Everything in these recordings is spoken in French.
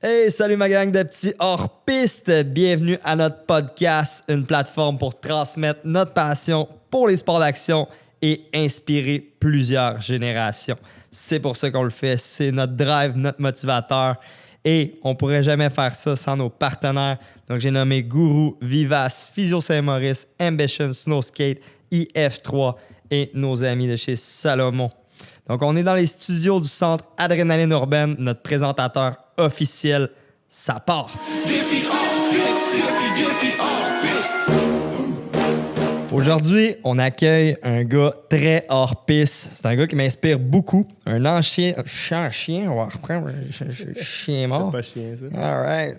Hey, salut ma gang de petits hors-piste. Bienvenue à notre podcast, une plateforme pour transmettre notre passion pour les sports d'action et inspirer plusieurs générations. C'est pour ça qu'on le fait, c'est notre drive, notre motivateur et on pourrait jamais faire ça sans nos partenaires. Donc j'ai nommé Guru, Vivace, Physio Saint-Maurice, Ambition, Snowskate, IF3 et nos amis de chez Salomon. Donc, on est dans les studios du centre Adrénaline Urbaine. Notre présentateur officiel, ça part. Défi hors piste. Aujourd'hui, on accueille un gars très hors piste. C'est un gars qui m'inspire beaucoup. Un ancien chien. On va reprendre. Chien mort. C'est pas chien, ça. All right.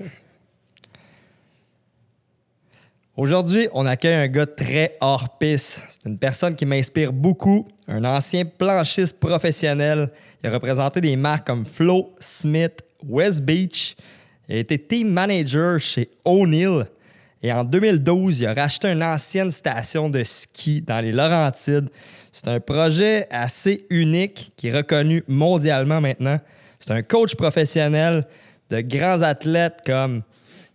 Aujourd'hui, on accueille un gars très hors piste. C'est une personne qui m'inspire beaucoup, un ancien planchiste professionnel. Il a représenté des marques comme Flow, Smith, West Beach. Il a été team manager chez O'Neill. Et en 2012, il a racheté une ancienne station de ski dans les Laurentides. C'est un projet assez unique qui est reconnu mondialement maintenant. C'est un coach professionnel de grands athlètes comme...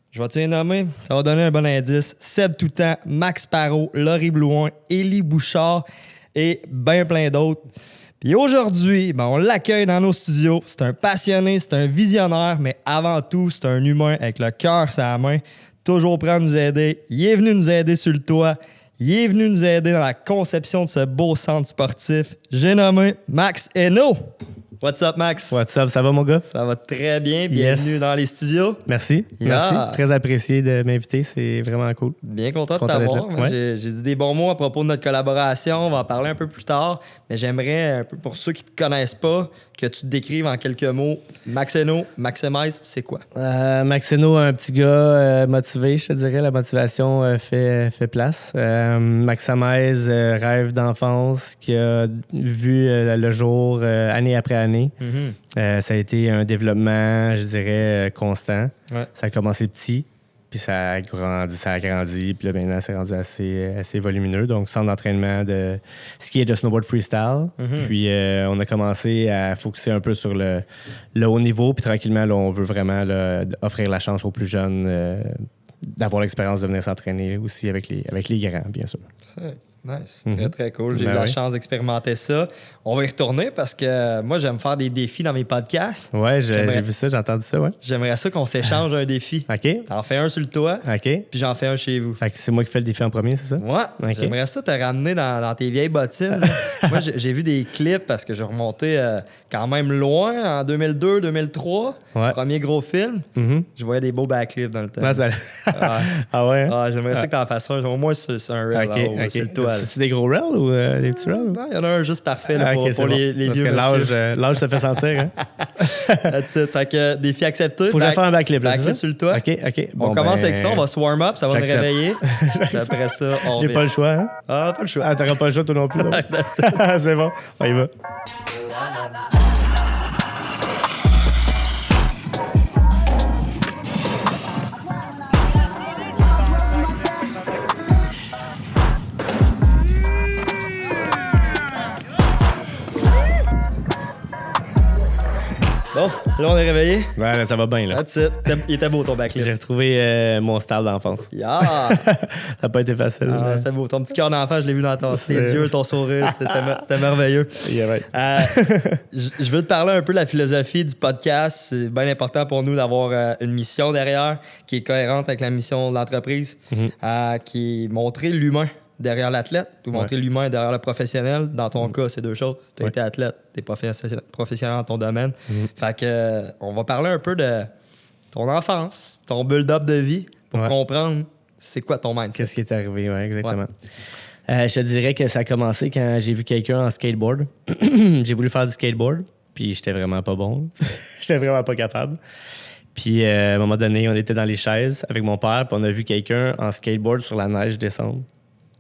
Je vais te les nommer, ça va donner un bon indice. Seb Toutan, Max Parot, Laurie Blouin, Élie Bouchard et bien plein d'autres. Puis aujourd'hui, on l'accueille dans nos studios. C'est un passionné, c'est un visionnaire, mais avant tout, c'est un humain avec le cœur sur la main, toujours prêt à nous aider. Il est venu nous aider sur le toit. Il est venu nous aider dans la conception de ce beau centre sportif. J'ai nommé Max Hainaut. What's up, Max? What's up, ça va, mon gars? Ça va très bien. Bienvenue dans les studios. Merci. Yeah. Merci. Très apprécié de m'inviter. C'est vraiment cool. Bien content de Content d'être t'avoir. là. Ouais. J'ai dit des bons mots à propos de notre collaboration. On va en parler un peu plus tard. Mais j'aimerais, un peu pour ceux qui ne te connaissent pas, que tu te décrives en quelques mots. Max Hainaut, Maximize, c'est quoi? Max Hainaut, un petit gars motivé, je te dirais. La motivation fait place. Maximize, rêve d'enfance qui a vu le jour année après année. Mm-hmm. Ça a été un développement, je dirais, constant. Ouais. Ça a commencé petit, puis ça a grandi, puis là, maintenant, c'est rendu assez volumineux. Donc, centre d'entraînement de ski et de snowboard freestyle. Mm-hmm. Puis, on a commencé à focuser un peu sur le haut niveau, puis tranquillement, là, on veut vraiment là, offrir la chance aux plus jeunes d'avoir l'expérience de venir s'entraîner aussi avec les grands, bien sûr. Nice, très très cool. J'ai eu Ben la oui. chance d'expérimenter ça. On va y retourner parce que moi, j'aime faire des défis dans mes podcasts. Ouais, J'aimerais- j'ai vu ça, j'ai entendu ça, ouais. J'aimerais ça qu'on s'échange un défi. OK, T'en fais un sur le toit, OK. puis j'en fais un chez vous. Fait que c'est moi qui fais le défi en premier, c'est ça? Ouais, Ok. j'aimerais ça te ramener dans tes vieilles bottines. Moi, j'ai vu des clips parce que j'ai remonté quand même loin en 2002-2003. Ouais. Premier gros film. Mhm. Je voyais des beaux backflips dans le temps. Non, ça- Ah, Ah ouais? hein? ah, j'aimerais ça que t'en fasses un. Au moins, c'est un reel OK, là-haut, OK. sur le toit. là. C'est des gros rails ou des petits rails? Ben, il y en a un juste parfait là, Ah, pour, ok, c'est pour bon. les Parce vieux que monsieur. l'âge se fait sentir. Hein? That's it. Fait que défi accepté. Faut que j'aille faire un backflip. Là, Backflip c'est sur le ça? toit. OK, OK. On commence avec ça, on va se warm up, ça va me J'accepte. réveiller. Puis après ça, on J'ai revient. pas le choix. Hein? Ah, pas le choix. Ah, t'auras pas le choix, toi non plus. donc. That's it. C'est bon. On y va. Bon, là, on est réveillé. Ouais, là, ça va bien. Là. That's it. Il était beau ton backflip. J'ai retrouvé mon style d'enfance. Yeah. Ça n'a pas été facile. Ah, mais- c'était beau. Ton petit cœur d'enfant, je l'ai vu dans tes C'est- yeux, ton sourire. C'était merveilleux. Yeah, right. Je veux te parler un peu de la philosophie du podcast. C'est bien important pour nous d'avoir une mission derrière qui est cohérente avec la mission de l'entreprise, qui est montrer l'humain derrière l'athlète ou montrer l'humain derrière le professionnel. Dans ton cas, c'est deux choses. Tu as Ouais. été athlète, tu es professionnel dans ton domaine. Fait que on va parler un peu de ton enfance, ton build-up de vie pour Ouais. comprendre c'est quoi ton mindset. Qu'est-ce qui est arrivé, ouais, exactement. Je te dirais que ça a commencé quand j'ai vu quelqu'un en skateboard. J'ai voulu faire du skateboard, puis j'étais vraiment pas bon. J'étais vraiment pas capable. Puis à un moment donné, on était dans les chaises avec mon père, puis on a vu quelqu'un en skateboard sur la neige descendre.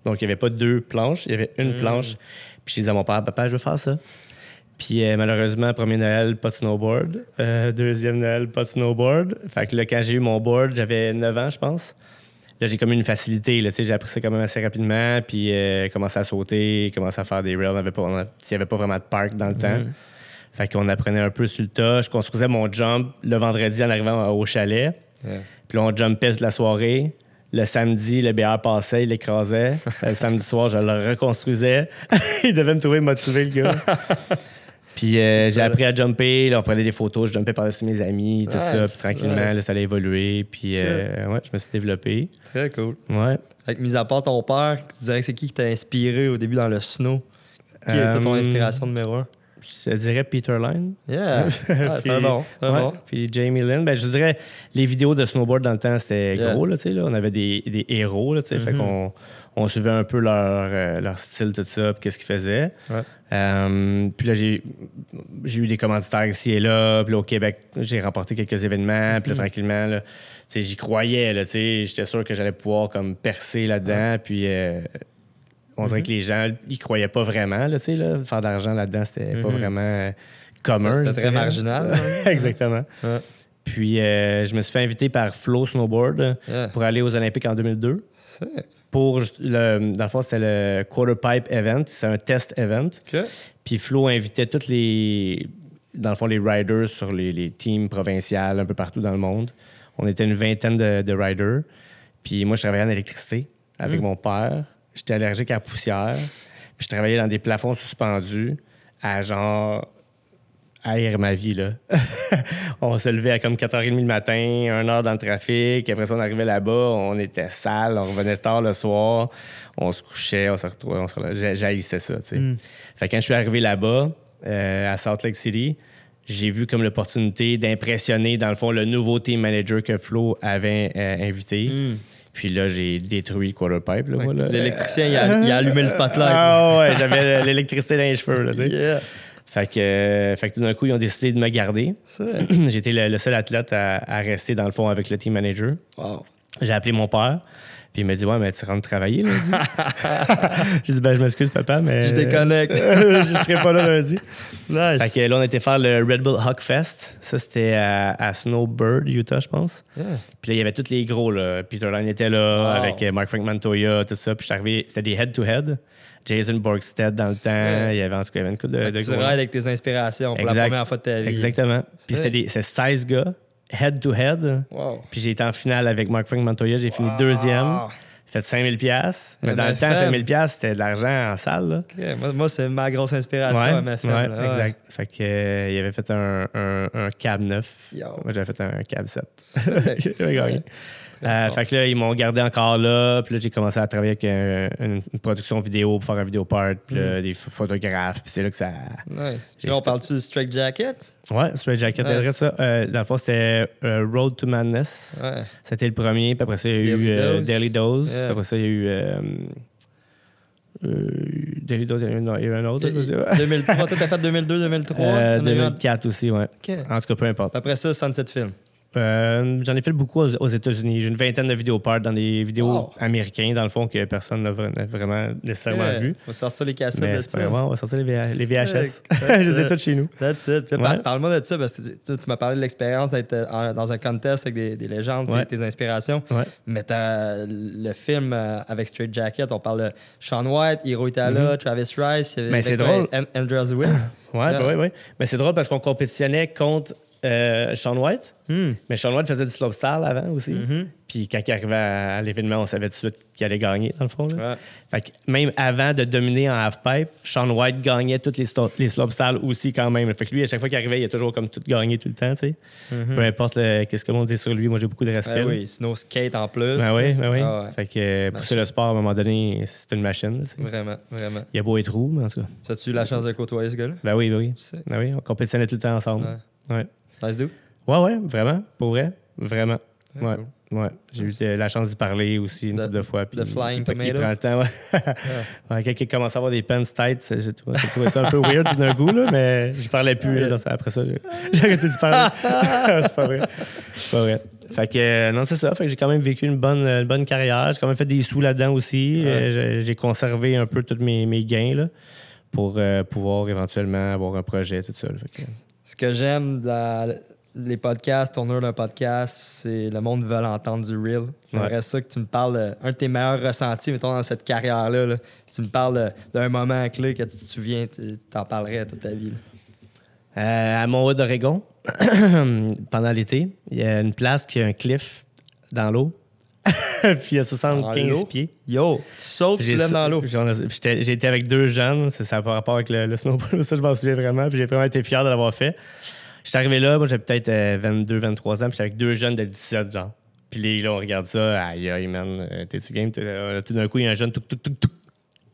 Donc, il n'y avait pas deux planches, il y avait une planche. Puis j'ai dit à mon père, papa, je veux faire ça. Puis malheureusement, premier Noël, pas de snowboard. Deuxième Noël, pas de snowboard. Fait que là, quand j'ai eu mon board, j'avais 9 ans, je pense. Là, j'ai comme une facilité. Là, j'ai appris ça quand même assez rapidement. Puis commencé à sauter, commencé à faire des rails. Il n'y avait pas vraiment de parc dans le temps. Fait qu'on apprenait un peu sur le tas. Je construisais mon jump le vendredi en arrivant au chalet. Yeah. Puis là, on jumpait toute la soirée. Le samedi, le BR passait, il l'écrasait. Le samedi soir, je le reconstruisais. Il devait me trouver motivé, le gars. Puis j'ai appris à jumper. Là, on prenait des photos. Je jumpais par-dessus mes amis, tout ça. Puis tranquillement, là, ça allait évoluer. Puis ouais, je me suis développé. Très cool. Ouais. Fait que, mis à part ton père, tu dirais que c'est qui t'a inspiré au début dans le snow? Qui était ton inspiration numéro 1? Je dirais Peter Line. Yeah. C'est un bon. C'est un Ouais. bon. Puis Jamie Lynn. Ben, je dirais, les vidéos de snowboard dans le temps, c'était gros. Là, tu sais, là. On avait des héros. Là, tu sais, fait qu'on on suivait un peu leur style, tout ça, puis qu'est-ce qu'ils faisaient. Ouais. Puis là, j'ai eu des commanditaires ici et là. Puis là, au Québec, j'ai remporté quelques événements. Puis là, tranquillement, là, tu sais, j'y croyais. Là, tu sais, j'étais sûr que j'allais pouvoir comme, percer là-dedans. Puis on dirait que les gens, ils croyaient pas vraiment. Là, tu sais, là, faire de l'argent là-dedans, c'était pas vraiment commun. C'était très marginal. Exactement. Ouais. Puis je me suis fait inviter par Flow Snowboard pour aller aux Olympiques en 2002. Pour dans le fond, c'était le Quarter Pipe Event. C'est un test event. Okay. Puis Flow invitait tous les riders sur les teams provinciales un peu partout dans le monde. On était une vingtaine de riders. Puis moi, je travaillais en électricité avec mon père. J'étais allergique à la poussière. Puis je travaillais dans des plafonds suspendus à genre haïr ma vie, là. On se levait à comme 4h30 le matin, 1 heure dans le trafic. Après ça, on arrivait là-bas, on était sale, on revenait tard le soir. On se couchait, on se retrouvait. J'haïssais ça, tu sais. Fait que quand je suis arrivé là-bas, à Salt Lake City, j'ai vu comme l'opportunité d'impressionner, dans le fond, le nouveau team manager que Flo avait invité. Puis là, j'ai détruit le quarter pipe. Là, ouais, l'électricien, il a allumé le spotlight. Ah ouais, j'avais l'électricité dans les cheveux. Là, tu sais. Yeah. Fait que tout d'un coup, ils ont décidé de me garder. J'étais le seul athlète à rester, dans le fond, avec le team manager. Wow. J'ai appelé mon père. Puis il m'a dit, ouais, mais tu rentres travailler lundi. J'ai dit, ben, je m'excuse, papa, mais. Je déconnecte. Je serai pas là lundi. Nice. Fait que là, on était faire le Red Bull Hawk Fest. Ça, c'était à Snowbird, Utah, je pense. Yeah. Puis là, il y avait tous les gros, là. Peter Line était là, avec Mark-Frank Montoya, tout ça. Puis je suis arrivé, c'était des head-to-head. Jason Borgstead dans le temps. Il y avait en tout cas une couple de tu gros. rides avec tes inspirations pour la première fois de ta vie. Exactement. Puis c'est 16 gars, head-to-head. Wow. Puis j'ai été en finale avec Mark-Frank Montoya. J'ai fini deuxième. J'ai fait 5000 $. Mais dans le temps, 5000 $, c'était de l'argent en salle. Là. Okay. Moi, c'est ma grosse inspiration à MFM. Ouais, exact. Fait que, il avait fait un cab 9. Yo. Moi, j'avais fait un cab 7. J'avais gagné. Fait que là, ils m'ont gardé encore là. Puis là, j'ai commencé à travailler avec une production vidéo pour faire un vidéo part. Puis là, des photographes. Puis c'est là que ça... Nice. Puis là, on parle-tu du Straight Jacket? Ouais, Straight Jacket. Nice. Ça. Dans le fond, c'était Road to Madness. Ouais. C'était le premier. Puis après ça, il y a eu Daily Dose. Yeah. Après ça, il y a eu... Daily Dose, il y a eu un autre. 2003. Toi, t'as fait 2002, 2003? 2004 aussi, ouais. Okay. En tout cas, peu importe. Après ça, Sunset Film. J'en ai fait beaucoup aux États-Unis. J'ai une vingtaine de vidéos part dans des vidéos américains, dans le fond, que personne n'a vraiment nécessairement vu. On va sortir les cassettes mais de ça. On va sortir les VHS. Je les ai toutes chez nous. That's it. Parle-moi de ça, parce que tu m'as parlé de l'expérience d'être dans un contest avec des légendes, tes inspirations. Ouais. Mais le film avec Straight Jacket, on parle de Shaun White, Hiro Itala, Travis Rice. Mais c'est drôle. Andrew Will. Oui. Mais c'est drôle parce qu'on compétitionnait contre Shaun White. Mais Shaun White faisait du slopestyle avant aussi. Puis quand il arrivait à l'événement, on savait tout de suite qu'il allait gagner, dans le fond. Là. Fait que même avant de dominer en halfpipe, Shaun White gagnait tous les slopestyle aussi quand même. Fait que lui, à chaque fois qu'il arrivait, il a toujours comme tout gagné tout le temps. Tu sais. Peu importe qu'est-ce que l'on dit sur lui, moi j'ai beaucoup de respect. Oui, snow skate en plus. Oui. Fait que pousser le sport, à un moment donné, c'est une machine. Tu sais. Vraiment. Il y a beau être roux, mais en tout cas. As-tu eu la chance de côtoyer ce gars-là? Ben oui. On compétitionnait tout le temps ensemble. Ouais. Nice dude? Ouais, vraiment. Pour vrai, vraiment. Ouais. Cool. Ouais, j'ai eu la chance d'y parler aussi une couple de fois. The Flying Tomato. Il prend le temps, ouais. Quand il commence à avoir des pants tights, j'ai trouvé ça un peu weird d'un coup, là, mais je parlais plus après ça. J'ai arrêté de parler. C'est pas vrai. Fait que, non, c'est ça. Fait que j'ai quand même vécu une bonne carrière. J'ai quand même fait des sous là-dedans aussi. J'ai conservé un peu tous mes gains là, pour pouvoir éventuellement avoir un projet, tout ça. Fait que... Ce que j'aime dans les podcasts, tourneurs d'un podcast, c'est le monde veut entendre du real. J'aimerais ça que tu me parles d'un de tes meilleurs ressentis, mettons, dans cette carrière-là. Là. Si tu me parles d'un moment clé que tu te souviens, tu t'en parlerais toute ta vie. À Montwood, Oregon, pendant l'été, il y a une place qui a un cliff dans l'eau. Puis il y a 75 pieds. Yo, tu sautes, tu lèves dans l'eau. J'ai été avec 2 jeunes, ça n'a pas rapport avec le snowboard, ça je m'en souviens vraiment, puis j'ai vraiment été fier de l'avoir fait. J'étais arrivé là, moi j'avais peut-être 22, 23 ans, puis j'étais avec 2 jeunes de 17 genre. Puis là, on regarde ça, aïe aïe man, t'es-tu game? Tout d'un coup, il y a un jeune,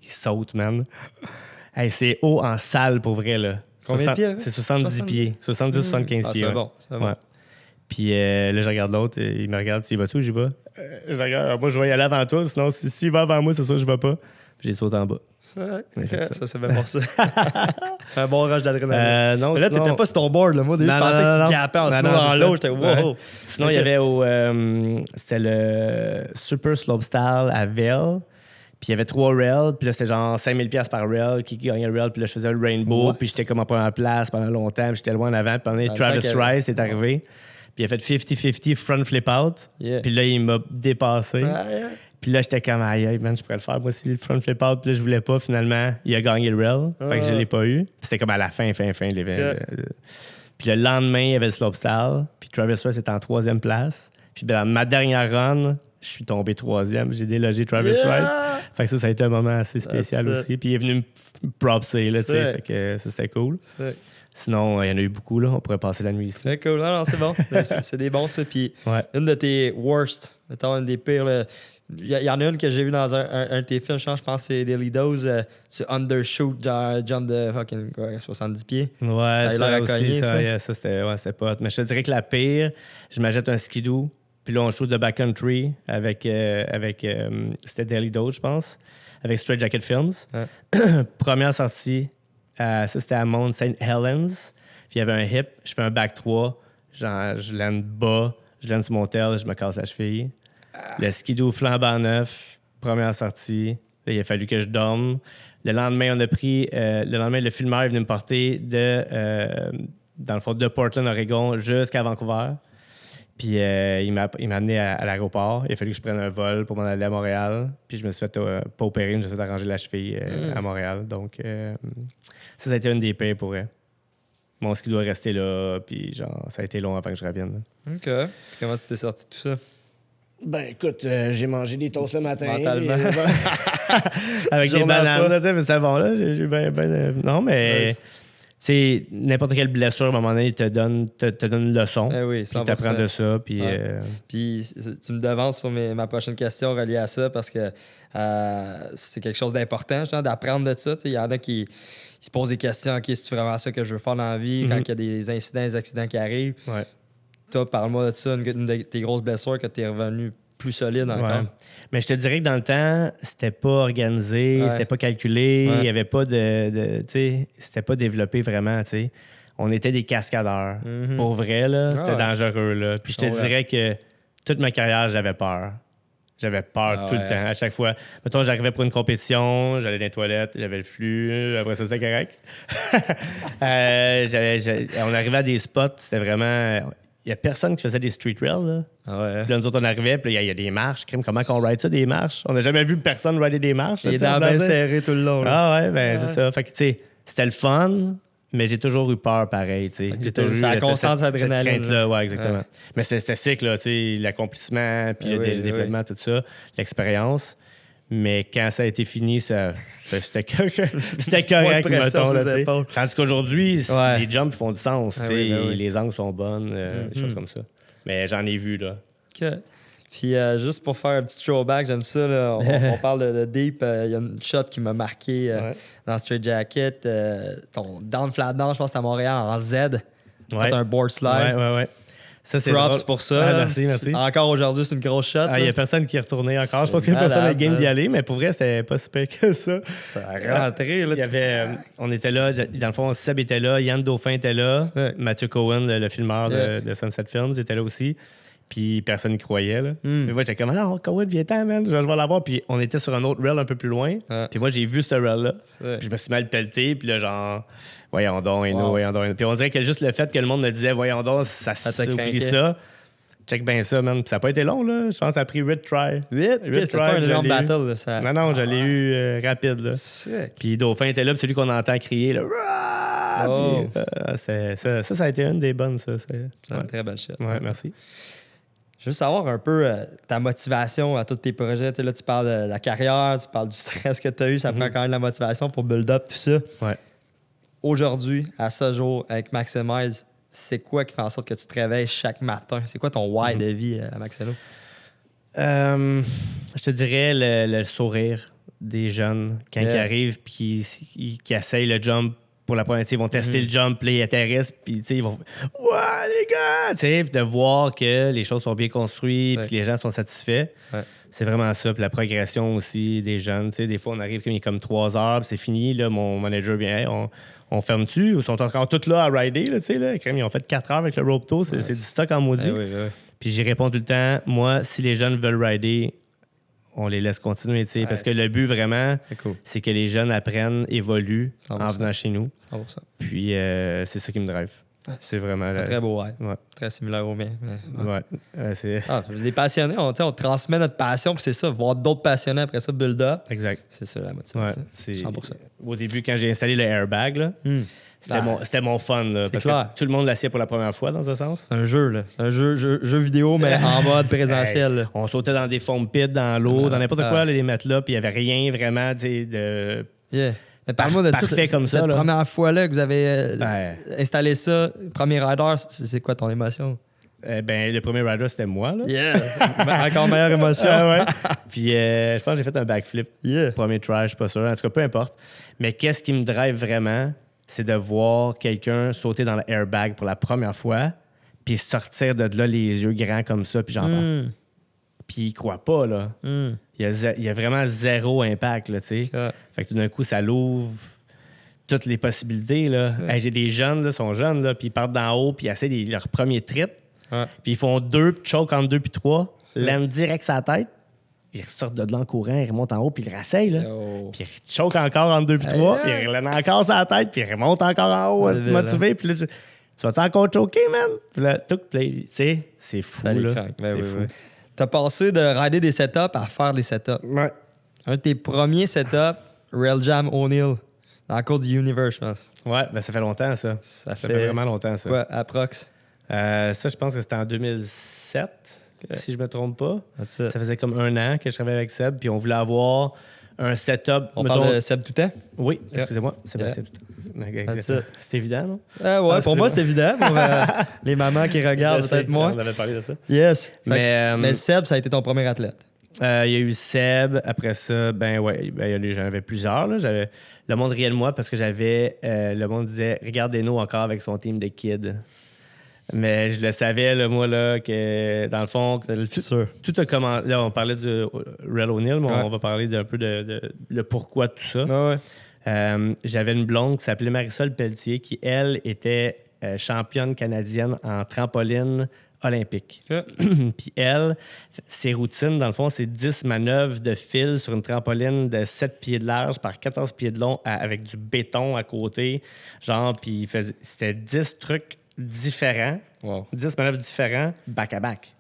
il saute, man. Hey, c'est haut en salle pour vrai, là. Combien de pieds? C'est 70 pieds, 70-75 pieds. C'est ouais. bon, c'est bon. Ouais. Puis là, je regarde l'autre, il me regarde, s'il va tout, j'y vais. Je regarde, moi, je vais y aller avant toi, sinon, s'il va avant moi, c'est sûr que je vais pas. Puis j'ai sauté en bas. Ça, c'est bien pour ça. Un bon rush d'adrénaline. Non, mais là, sinon... t'étais pas sur ton board, là. Moi, déjà, je pensais que tu gapais en snow en l'eau. J'étais wow. Sinon, il y avait c'était le Super Slopestyle à Vail. Puis il y avait 3 rails, puis là, c'était genre 5000$ par rail, qui gagnait le rail, puis là, je faisais le rainbow, puis j'étais comme en première place pendant longtemps, puis j'étais loin en avant, puis pendant Travis Rice est arrivé, puis il a fait 50-50 front flip out, puis là, il m'a dépassé. Puis là, j'étais comme, aïe, man, je pourrais le faire, moi aussi, le front flip out, puis là, je voulais pas, finalement, il a gagné le rail, fait que je l'ai pas eu, puis c'était comme à la fin de l'événement. Puis le lendemain, il y avait le slopestyle, puis Travis Rice était en 3e place, puis dans ma dernière run, je suis tombé 3e. J'ai délogé Travis Rice. Fait que ça a été un moment assez spécial aussi. Puis il est venu me propser, là, tu sais. Fait que ça, c'était cool. Sinon, il y en a eu beaucoup, là. On pourrait passer la nuit ici. C'est cool. Non, c'est bon. C'est des bons, ça. Puis une de tes worst, mettons, une des pires, là. Il y en a une que j'ai vue dans un de tes films, je pense que c'est Daily Dose, tu undershoot, jump de fucking 70 pieds. Ouais, ça aussi, ça c'était pas. Mais je te dirais que la pire, je m'achète un skidoo. Puis là, on shoot de backcountry avec c'était Daily Dose, je pense, avec Straight Jacket Films. Première sortie, ça c'était à Mount St. Helens. Puis il y avait un hip, je fais un back 3, genre je lande bas, je lande sur mon tail, je me casse la cheville. Le skidoo flambant neuf, première sortie. Là, il a fallu que je dorme. Le lendemain, le filmeur est venu me porter dans le fond, de Portland, Oregon, jusqu'à Vancouver. Puis il m'a amené à l'aéroport. Il a fallu que je prenne un vol pour m'en aller à Montréal. Puis je me suis fait pas opérer, je me suis fait arranger la cheville à Montréal. Donc, ça a été une des pires pour elle. Mon ski doit rester là. Puis genre, ça a été long avant que je revienne. OK. Puis comment tu t'es sorti de tout ça? Ben écoute, j'ai mangé des toasts le matin. Mentalement. Avec des bananes. Là, mais c'était bon, là. J'ai non, mais... Tu sais, n'importe quelle blessure, à un moment donné, te donne une leçon. Oui, puis t'apprends de ça. Puis, puis tu me devances sur ma prochaine question reliée à ça parce que c'est quelque chose d'important, d'apprendre de ça. Il y en a qui se posent des questions. OK, c'est vraiment ça que je veux faire dans la vie quand il y a des incidents, des accidents qui arrivent. Ouais. Toi, parle-moi de ça, une de tes grosses blessures que tu es revenu plus solide encore. Ouais. Mais je te dirais que dans le temps, c'était pas organisé, c'était pas calculé, il y avait pas tu sais, c'était pas développé vraiment, tu sais. On était des cascadeurs. Pour vrai, là, c'était dangereux, là. Puis je te dirais que toute ma carrière, j'avais peur. J'avais peur tout le temps, à chaque fois. Mettons, j'arrivais pour une compétition, j'allais dans les toilettes, j'avais le flux, après ça, c'était correct. On arrivait à des spots, c'était vraiment... Il n'y a personne qui faisait des street rails, là. Puis là, nous autres, on arrivait, puis il y a des marches. Comment qu'on ride ça, des marches? On n'a jamais vu personne rider des marches. Les dents bien serrées tout le long. Là. C'est ça. Fait que, tu sais, c'était le fun, mais j'ai toujours eu peur pareil, tu sais. J'ai toujours eu la constance d'adrénaline. Cette crainte-là, ouais, exactement. Ouais. Mais c'était sick, là, tu sais, l'accomplissement, puis le développement, tout ça, l'expérience. Mais quand ça a été fini, c'était correct, mettons. Là, tandis qu'aujourd'hui, les jumps font du sens. Les angles sont bonnes, des choses comme ça. Mais j'en ai vu, là. OK. Puis juste pour faire un petit throwback, j'aime ça. Là, on parle de deep. Il y a une shot qui m'a marqué dans Straight Jacket. Ton down flat down, je pense que c'était à Montréal en Z. Fait un board slide. Ouais. Ça, c'est props drôle. pour ça. Merci. Encore aujourd'hui, c'est une grosse shot. Il n'y a personne qui est retourné encore. Je pense qu'il n'y a personne à game d'y aller, mais pour vrai, c'était pas super que ça. Ça a rentré. Là, on était là. Dans le fond, Seb était là. Yann Dauphin était là. Mathieu Cohen, le filmeur de Sunset Films, était là aussi. Puis personne n'y croyait. Là. Mais moi, j'étais comme, non, Cohen, viens-t'en, man. Je vais l'avoir. Puis on était sur un autre rail un peu plus loin. Puis moi, j'ai vu ce rail-là. Puis je me suis mal pelleté. Puis là, genre, voyons donc, voyons donc. Puis on dirait que juste le fait que le monde me disait, voyons donc, ça oublie ça. Check bien ça, man. Puis ça n'a pas été long, là. Je pense que ça a pris 8 tries. 8? C'était pas un long battle, là. Ça... Non, je l'ai eu rapide, là. Puis Dauphin était là, puis c'est lui qu'on entend crier, là. Ah! Oh. Puis, ça a été une des bonnes, ça. C'est une très belle shit. Ouais, merci. Je veux savoir un peu ta motivation à tous tes projets. Tu sais, là, tu parles de la carrière, tu parles du stress que tu as eu. Ça prend quand même de la motivation pour build up, tout ça. Ouais. Aujourd'hui, à ce jour, avec Maximize, c'est quoi qui fait en sorte que tu te réveilles chaque matin? C'est quoi ton why de vie à Maxeno? Je te dirais le sourire des jeunes quand ils arrivent puis qui essayent le jump pour la première fois. Ils vont tester le jump, là, ils atterrissent, puis ils vont « Ouais, les gars! » Puis de voir que les choses sont bien construites puis que les gens sont satisfaits. Ouais. C'est vraiment ça. Puis la progression aussi des jeunes. Des fois, on arrive comme il est comme 3 heures, puis c'est fini. Là, mon manager vient hey, on ferme-tu? Ils sont encore tous là à rider. Là, ils ont fait 4 heures avec le rope tow. C'est du stock en maudit. Oui. Puis j'y réponds tout le temps, moi, si les jeunes veulent rider, on les laisse continuer. Parce que le but, vraiment, c'est que les jeunes apprennent, évoluent 100%. En venant chez nous. 100%. Puis c'est ça qui me drive. C'est vraiment... Un très beau ouais. Très similaire au mien. Les passionnés, on transmet notre passion, puis c'est ça, voir d'autres passionnés après ça, build up. Exact. C'est ça la motivation. C'est 100%. Au début, quand j'ai installé le airbag, là, c'était mon fun. Là, parce clair. que tout le monde l'assied pour la première fois, dans un sens. C'est un jeu, là. C'est un jeu vidéo, mais en mode présentiel. Hey, on sautait dans des foam pits, dans l'eau, dans n'importe quoi, là, des matelas, puis il n'y avait rien vraiment de... Yeah. Mais parle-moi de parfait ça, comme ça. Cette là. première fois-là que vous avez installé ça, premier rider, c'est quoi ton émotion? Le premier rider, c'était moi. Là. Yeah! Encore meilleure émotion. Ouais. Puis je pense que j'ai fait un backflip. Yeah. Premier try, je suis pas sûr. En tout cas, peu importe. Mais qu'est-ce qui me drive vraiment, c'est de voir quelqu'un sauter dans l'airbag pour la première fois, puis sortir de là les yeux grands comme ça, puis j'entends. Puis il croit pas, là. Il y a vraiment zéro impact, là, tu sais. Fait que tout d'un coup, ça l'ouvre toutes les possibilités, là. Hey, j'ai des jeunes, là, sont jeunes, là, puis ils partent d'en haut, puis ils essaient leur premier trip. Puis ils font 2, choke entre 2 puis 3, l'aiment direct sa tête. Ils sortent de là en courant, ils remontent en haut, puis ils rasseyent, là. Puis ils choke encore entre 2 puis 3, ils relèvent encore sa tête, puis ils remontent encore en haut, à se motiver. Puis là, tu vas-tu encore choquer, man? Puis là, tu sais, c'est fou, là. C'est fou. T'as passé de rider des setups à faire des setups. Ouais. Un de tes premiers setups, Rail-Jam O'Neill, dans la cour du Universe, je pense. Ouais, ça fait longtemps, ça. Ça fait vraiment longtemps, ça. Quoi, approx? Ça, je pense que c'était en 2007, si je me trompe pas. Ça faisait comme 1 an que je travaillais avec Seb, puis on voulait avoir un setup... On parle de Seb Toutan? Oui, excusez-moi, Sébastien Toutan. C'est évident, non? Ouais, pour moi, c'est évident. Pour les mamans qui regardent, peut-être moi. On avait parlé de ça. Yes. Mais Seb, ça a été ton premier athlète. Il y a eu Seb. Après ça, j'en avais plusieurs. Là. J'avais le monde riait de moi parce que le monde disait « Regardez-nous encore avec son team de kids ». Mais je le savais, là, moi, là, que dans le fond, le futur. Tout a commencé. Là, on parlait du Rail O'Neill, mais on va parler d'un peu de le pourquoi de tout ça. J'avais une blonde qui s'appelait Marisol Pelletier, qui, elle, était championne canadienne en trampoline olympique. Puis elle, ses routines, dans le fond, c'est 10 manœuvres de fil sur une trampoline de 7 pieds de large par 14 pieds de long avec du béton à côté. Genre, puis c'était 10 trucs différents, 10 manœuvres différents, back-à-back.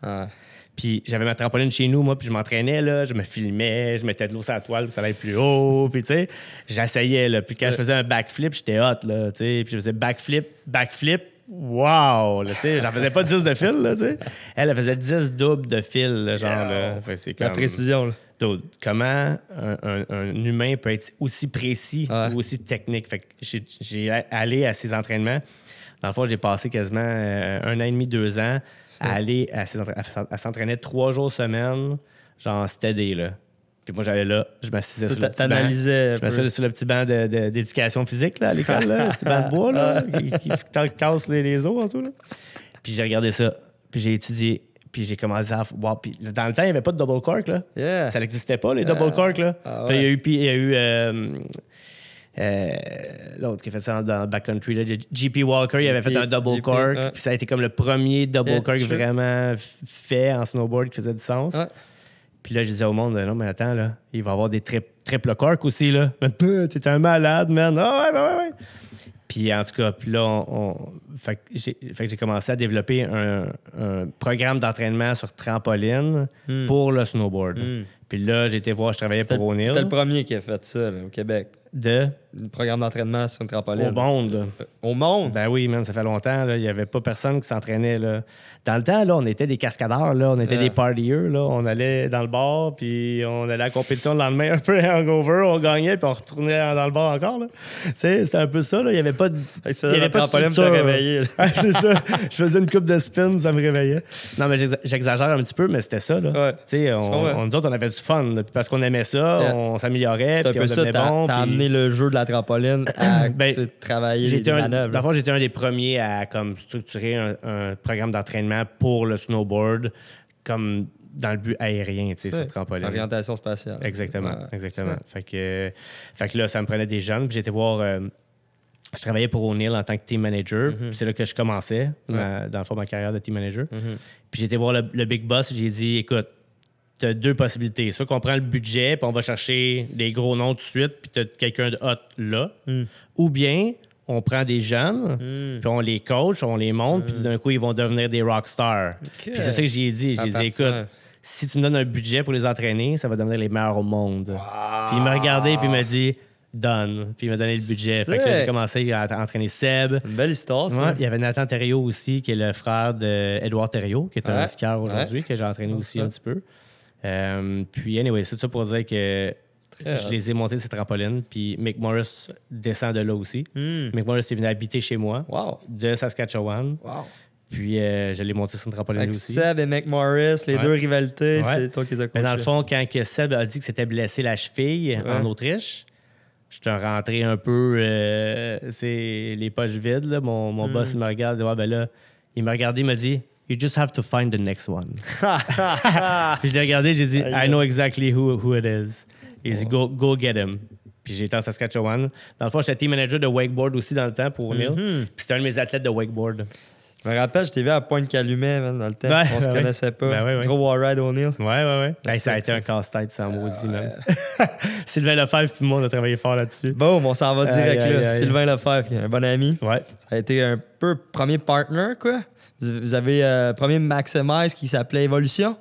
Puis j'avais ma trampoline chez nous, moi, puis je m'entraînais, là, je me filmais, je mettais de l'eau sur la toile, puis ça allait plus haut, puis tu sais, j'essayais, là. Puis quand je faisais un backflip, j'étais hot, là, tu sais, puis je faisais backflip, wow, là, tu sais, j'en faisais pas 10 de fil, là, tu sais. Elle faisait 10 doubles de fil, là, genre, là. Fait, c'est comme... La précision, là. Comment un humain peut être aussi précis ou aussi technique? Fait que j'ai allé à ces entraînements. Dans le fond, j'ai passé quasiment 1 an et demi, 2 ans à aller à s'entraîner 3 jours semaine, genre steady, là. Puis moi, j'allais là, je m'assisais sur le petit banc. Je m'assisais sur le petit banc d'éducation physique, là, à l'école, là, le petit banc de bois, là, qui casse les os en tout, là. Puis j'ai regardé ça, puis j'ai étudié, puis j'ai commencé à voir. Puis dans le temps, il n'y avait pas de double cork, là. Yeah. Ça n'existait pas, les double cork, là. Puis il y a eu l'autre qui a fait ça dans le backcountry, là, JP Walker, il avait fait un double cork, puis ça a été comme le premier double cork vraiment fait en snowboard qui faisait du sens. Puis là, je disais au monde, non, mais attends, là, il va y avoir des triple cork aussi, là. T'es un malade, man. Ah ouais. Puis en tout cas, puis là, fait que j'ai commencé à développer un programme d'entraînement sur trampoline pour le snowboard. Puis là, j'ai été voir, je travaillais pour O'Neill. C'était le premier qui a fait ça là, au Québec. Le programme d'entraînement sur une trampoline. Au monde. Au monde? Ben oui, man, ça fait longtemps. Là. Il n'y avait pas personne qui s'entraînait. Là. Dans le temps, là, on était des cascadeurs. Là. On était des partiers. Là. On allait dans le bar, puis on allait à la compétition le lendemain un peu hangover. On gagnait, puis on retournait dans le bar encore. Là. C'était un peu ça. Là. Il n'y avait pas de trampoline pour te réveiller. C'est ça. Je faisais une coupe de spin, ça me réveillait. Non, mais j'exagère un petit peu, mais c'était ça. Là. Ouais. Nous autres, on avait du fun. Là. Puis parce qu'on aimait ça, on s'améliorait, puis on devenait bon. T'as amené le jeu de la trampoline à travailler des manœuvres. Dans le fond, j'étais un des premiers à comme, structurer un programme d'entraînement pour le snowboard, comme dans le but aérien, tu sais, sur trampoline. Orientation spatiale. Exactement. Fait que là, ça me prenait des jeunes. Puis j'ai été voir... je travaillais pour O'Neill en tant que team manager. Puis c'est là que je commençais, dans le fond, ma carrière de team manager. Puis j'ai été voir le big boss. J'ai dit, écoute, tu as deux possibilités. Soit qu'on prend le budget, puis on va chercher des gros noms tout de suite, puis tu as quelqu'un de hot là. Ou bien, on prend des jeunes, puis on les coach, on les monte, puis d'un coup, ils vont devenir des rockstars. Puis c'est ça que j'ai dit. J'ai dit, écoute, si tu me donnes un budget pour les entraîner, ça va devenir les meilleurs au monde. Puis il m'a regardé, puis il m'a dit... Done. Puis il m'a donné le budget. Fait que là, j'ai commencé à entraîner Seb. Une belle histoire, ça. Ouais, il y avait Nathan Thériault aussi, qui est le frère d'Edouard Thériault, qui est un skieur aujourd'hui, que j'ai entraîné aussi un petit peu. Puis, anyway, c'est ça pour dire que je les ai montés ces trampolines. Puis Mick Morris descend de là aussi. Mick Morris est venu habiter chez moi de Saskatchewan. Puis je l'ai monté sur une trampoline avec aussi. Seb et Mick Morris, les deux rivalités, c'est toi qui les as coachés. Mais dans le fond, quand que Seb a dit que s'était blessé la cheville en Autriche, je suis rentré un peu c'est les poches vides. Là. Mon boss, il me regarde, il m'a regardé, il m'a dit You just have to find the next one. Puis je l'ai regardé, j'ai dit I know exactly who it is. Il dit go get him. Puis j'ai été en Saskatchewan. Dans le fond, j'étais team manager de wakeboard aussi dans le temps pour O'Neill. Puis c'était un de mes athlètes de wakeboard. Je me rappelle, je t'ai vu à Pointe-Calumet dans le temps. On se connaissait pas. Gros war-ride O'Neill. Ouais. Ça a été un casse-tête sans maudit, même. Sylvain Lefebvre puis moi, on a travaillé fort là-dessus. Bon, on s'en va direct là. Sylvain Lefebvre, qui est un bon ami. Ouais. Ça a été un peu premier partner, quoi. Vous avez premier Maximize qui s'appelait Évolution.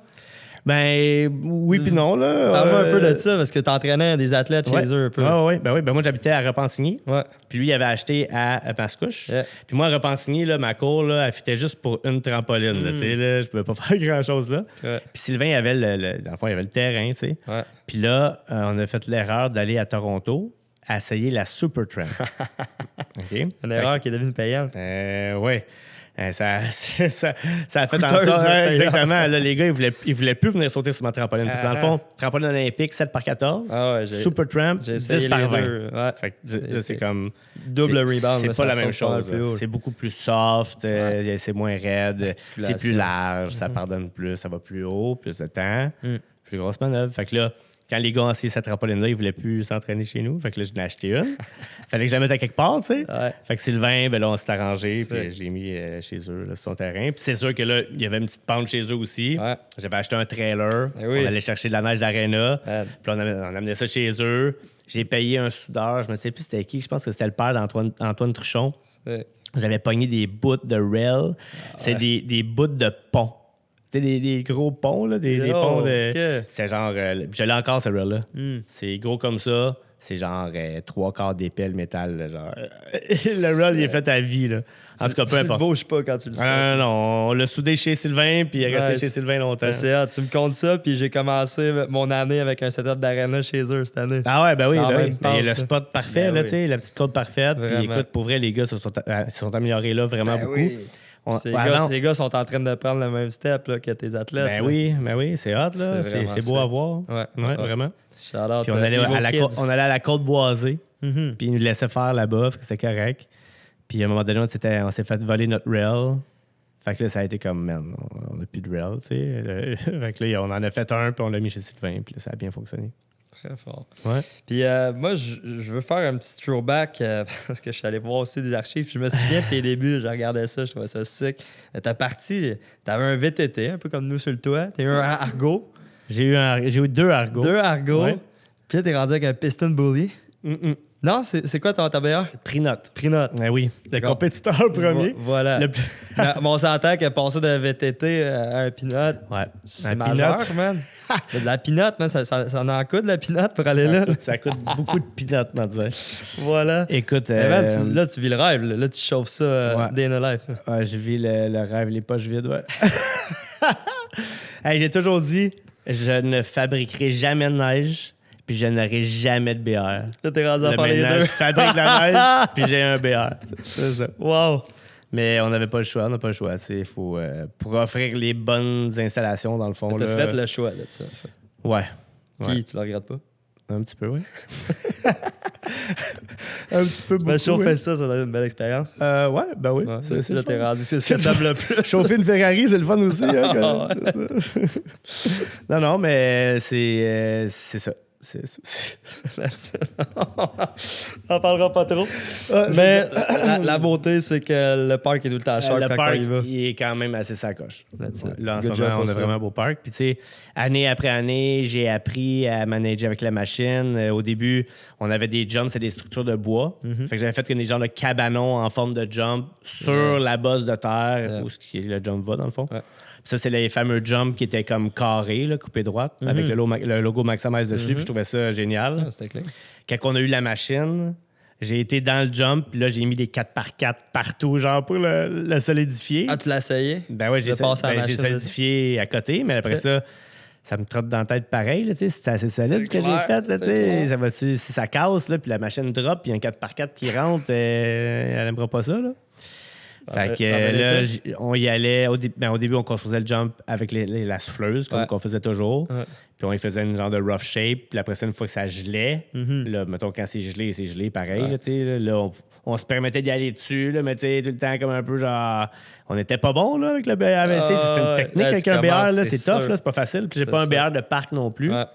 Ben oui puis non là. Parle-moi un peu de ça parce que tu entraînais des athlètes chez eux un peu. Ben moi j'habitais à Repentigny. Puis lui il avait acheté à Mascouche. Puis moi à Repentigny là, ma cour là, elle fitait juste pour une trampoline, tu sais là, je pouvais pas faire grand-chose là. Puis Sylvain il avait dans le fond, il avait le terrain, tu sais. Puis là, on a fait l'erreur d'aller à Toronto à essayer la Supertramp. OK. Une erreur qui est devenue payante. Oui. Ça a fait en sorte. Exactement. Là, les gars, ils voulaient plus venir sauter sur ma trampoline. Parce que dans le fond, trampoline olympique, 7x14. Supertramp, 10x20. Fait que c'est comme. Double rebound. C'est pas la même chose. C'est beaucoup plus soft, c'est moins raide, c'est plus large, ça pardonne plus, ça va plus haut, plus de temps, plus grosse manœuvre. Fait que là, quand les gars ont essayé cette trampoline-là, ils voulaient plus s'entraîner chez nous. Fait que là, je l'ai acheté une. Fallait que je la mette à quelque part, tu sais. Fait que Sylvain, ben là, on s'est arrangé. Puis je l'ai mis chez eux, là, sur son terrain. Puis c'est sûr que là, il y avait une petite pente chez eux aussi. J'avais acheté un trailer. On allait chercher de la neige d'Arena. Puis on amenait ça chez eux. J'ai payé un soudeur. Je me sais plus c'était qui. Je pense que c'était le père d'Antoine Truchon. J'avais pogné des bouts de rail. C'est des bouts de pont. Des gros ponts, là, des ponts de... C'est genre... je l'ai encore, ce rail-là. C'est gros comme ça. C'est genre 3/4 d'épais, le métal. Là, genre. Le rail, il est fait à vie. Là. En tout cas, peu importe. Tu ne bouges pas quand tu le sais. Non, on l'a soudé chez Sylvain, puis il est resté chez Sylvain longtemps. C'est hâte. Tu me comptes ça, puis j'ai commencé mon année avec un setup d'Arena chez eux cette année. Ah ouais, ben oui. Le spot parfait, là, tu sais, la petite côte parfaite. Puis écoute, pour vrai, les gars se sont améliorés là vraiment beaucoup. Oui. Ces gars sont en train de prendre le même step là, que tes athlètes. Ben oui, c'est hot, là. C'est beau à voir. Ouais, vraiment. Shout-out, puis on allait à la côte boisée, puis ils nous laissaient faire là-bas, c'était correct. Puis à un moment donné, on s'est fait voler notre rail. Fait que là, ça a été comme, man, on n'a plus de rail, tu sais. Fait que là, on en a fait un, puis on l'a mis chez Sylvain, puis là, ça a bien fonctionné. Très fort. Ouais. Puis moi, je veux faire un petit throwback parce que je suis allé voir aussi des archives. Je me souviens de tes débuts, je regardais ça, je trouvais ça sick. T'as parti, t'avais un VTT, un peu comme nous sur le toit. T'as eu un Argo. J'ai eu 2 Argos. 2 Argos. Ouais. Puis là, t'es rendu avec un Piston Bully. Non, c'est quoi ta meilleure? Prinote. Prinote. Eh oui, le D'accord. compétiteur premier. Voilà. Le Mais on s'entend que passer de VTT à un pinot, Ouais. c'est Un majeur, peanut. man. De la pinotte, man, ça en coûte de la pinotte pour aller là. Ça coûte beaucoup de peanuts, on va dire. Voilà. Écoute, Mais man, là, tu vis le rêve. Là, tu chauffes ça Ouais. day in the life. ouais, je vis le rêve, les poches vides, ouais. Hey, j'ai toujours dit, je ne fabriquerai jamais de neige, puis je n'aurai jamais de BR. Là, t'es rendu à Là, faire les maintenant, deux. je fabrique de la neige, puis j'ai un BR. C'est ça. Wow. Mais on n'avait pas le choix, on n'a pas le choix. Il faut, pour offrir les bonnes installations, dans le fond. T'as là, fait le choix de ça. Ouais. Puis, Ouais. tu le regrettes pas? Un petit peu, oui. Un petit peu beaucoup. Ben, chauffer oui. ça doit être une belle expérience. Ouais, ben oui. Ouais. C'est Là, le t'es fun. rendu sur ce table le plus. Chauffer une Ferrari, c'est le fun aussi. Hein, Ah, non, non, mais c'est ça. On en parlera pas trop. Mais la beauté, c'est que le parc est tout le temps sharp Le quand parc, il va. il est quand même assez sacoche. That's Ouais, it. là, en Good ce moment, job on pour a ça. vraiment un beau parc. Puis, tu sais, année après année, j'ai appris à manager avec la machine. Au début, on avait des jumps, c'est des structures de bois. Fait que j'avais fait comme des genres de cabanons en forme de jump sur la bosse de terre, où le jump va, dans le fond. Ouais. Puis ça, c'est les fameux jumps qui étaient comme carrés, là, coupés droite, avec le logo Maximize dessus. Puis je trouvais ça génial. Ah, c'était clair. Quand on a eu la machine, j'ai été dans le jump, puis là, j'ai mis des 4x4 partout, genre pour le solidifier. Ah, tu l'as essayé? Ben ouais, de passer à la j'ai machine, solidifié à côté, mais après Fait. ça me trotte dans la tête pareil. Là, tu sais, c'est assez solide ce que j'ai clair, fait. Là, c'est tu sais. clair. Ça va-tu, si ça casse, là, puis la machine drop, puis il y a un 4x4 qui rentre, elle n'aimera pas ça. Là. Fait que là, on y allait. Au début, on construisait le jump avec la souffleuse, comme Ouais. qu'on faisait toujours. Ouais. Puis on y faisait une genre de rough shape. Puis après ça, une fois que ça gelait, là, mettons, quand c'est gelé, pareil. Ouais. Là, tu sais, là, on se permettait d'y aller dessus, là, mais tu sais, tout le temps comme un peu genre. On n'était pas bon là, avec le BR. Tu sais, c'est une technique là, avec tu un BR, là, commences, c'est c'est tough, sûr. là, c'est pas facile. Puis j'ai C'est pas un ça. BR de parc non plus. Ouais.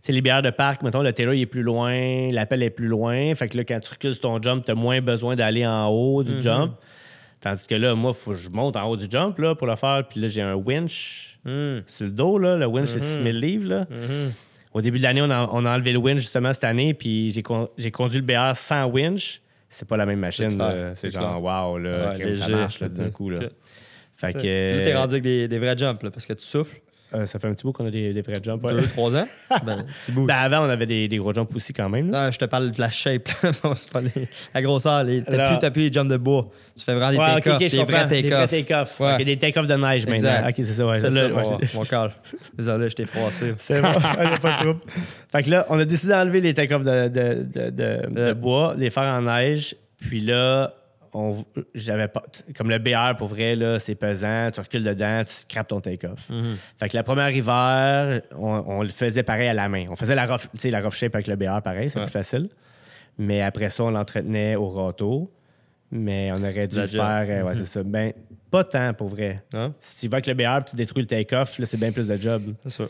C'est les bières de parc, mettons, le tailor il est plus loin, l'appel est plus loin. Fait que là, quand tu recules sur ton jump, tu as moins besoin d'aller en haut du jump. Tandis que là, moi, il faut que je monte en haut du jump là, pour le faire. Puis là, j'ai un winch sur le dos. Là. Le winch, c'est 6000 livres. Là. Au début de l'année, on a enlevé le winch justement cette année. Puis j'ai conduit le BR sans winch. C'est pas la même machine. clair, là. C'est c'est genre, wow, là, Ouais, crème, ça léger, marche là, d'un ok. coup. Là. Ok. Fait que, Puis là, t'es rendu avec des vrais jumps, là, parce que tu souffles. ça fait un petit bout qu'on a des vrais jumps. Ouais. 2-3 ans. Ben, petit bout. Ben, avant, on avait des gros jumps aussi quand même. Là. Non, je te parle de la shape, là, pas la grosseur. Là. T'as plus les jumps de bois. Tu fais vraiment des Ouais, take-offs, je des vrais comprends. Des vrais take-offs. take-offs. Ouais. Ok, des take-offs de neige Exact. maintenant. Ok, c'est ça. Ouais. C'est Là, ça, ouais, mon call. Désolé, je t'ai froissé. c'est bon, il n'y a pas de trouble. Fait que là, on a décidé d'enlever les take-offs de bois, les faire en neige. Puis là, j'avais pas. Comme le BR, pour vrai, là, c'est pesant. Tu recules dedans, tu scrapes ton take-off. Fait que la première hiver, on le faisait pareil à la main. On faisait la rough shape avec le BR, pareil, c'est plus facile. Mais après ça, on l'entretenait au râteau. Mais on aurait dû La le job. faire, ouais, c'est ça. Ben, pas tant pour vrai. Hein? Si tu vas avec le BR et tu détruis le take-off, là, c'est bien plus de job. C'est ça.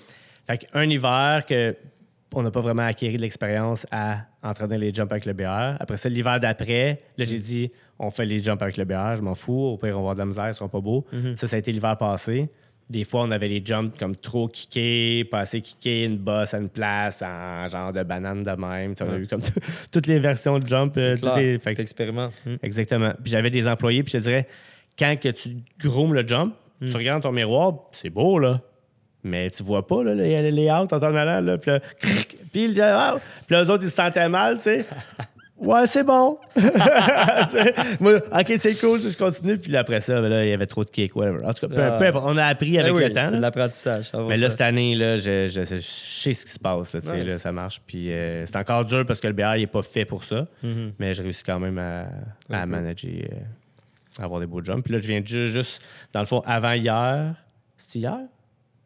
Fait qu'un hiver que on n'a pas vraiment acquis de l'expérience à entraîner les jumps avec le BR. Après ça, l'hiver d'après, là, j'ai dit, on fait les jumps avec le BR, je m'en fous. Au pire, on va avoir de la misère, ils seront pas beaux. Ça a été l'hiver passé. Des fois, on avait les jumps comme trop kickés, pas assez kickés, une bosse à une place, en genre de banane de même. Tu sais, on a eu comme toutes les versions de jump. toutes les- fait que- T'expérimentes. Exactement. Puis j'avais des employés, puis je te dirais, quand que tu groomes le jump, tu regardes ton miroir, c'est beau, là. Mais tu vois pas, là, les layouts en t'en allant, là. Puis là, puis eux autres, ils se sentaient mal, tu sais. Ouais, c'est bon. Tu sais, moi, OK, c'est cool, je continue. Puis là, après ça, ben là, il y avait trop de cake, whatever. En tout cas, peu importe, on a appris avec le temps. C'est là. de l'apprentissage. ça va, Mais là, ça. cette année, là, je sais ce qui se passe. Là, tu sais, Ouais. là, ça marche. Puis c'est encore dur parce que le BR n'est pas fait pour ça. Mais je réussis quand même à manager, à avoir des beaux jumps. Puis là, je viens juste, dans le fond, avant hier. C'est hier?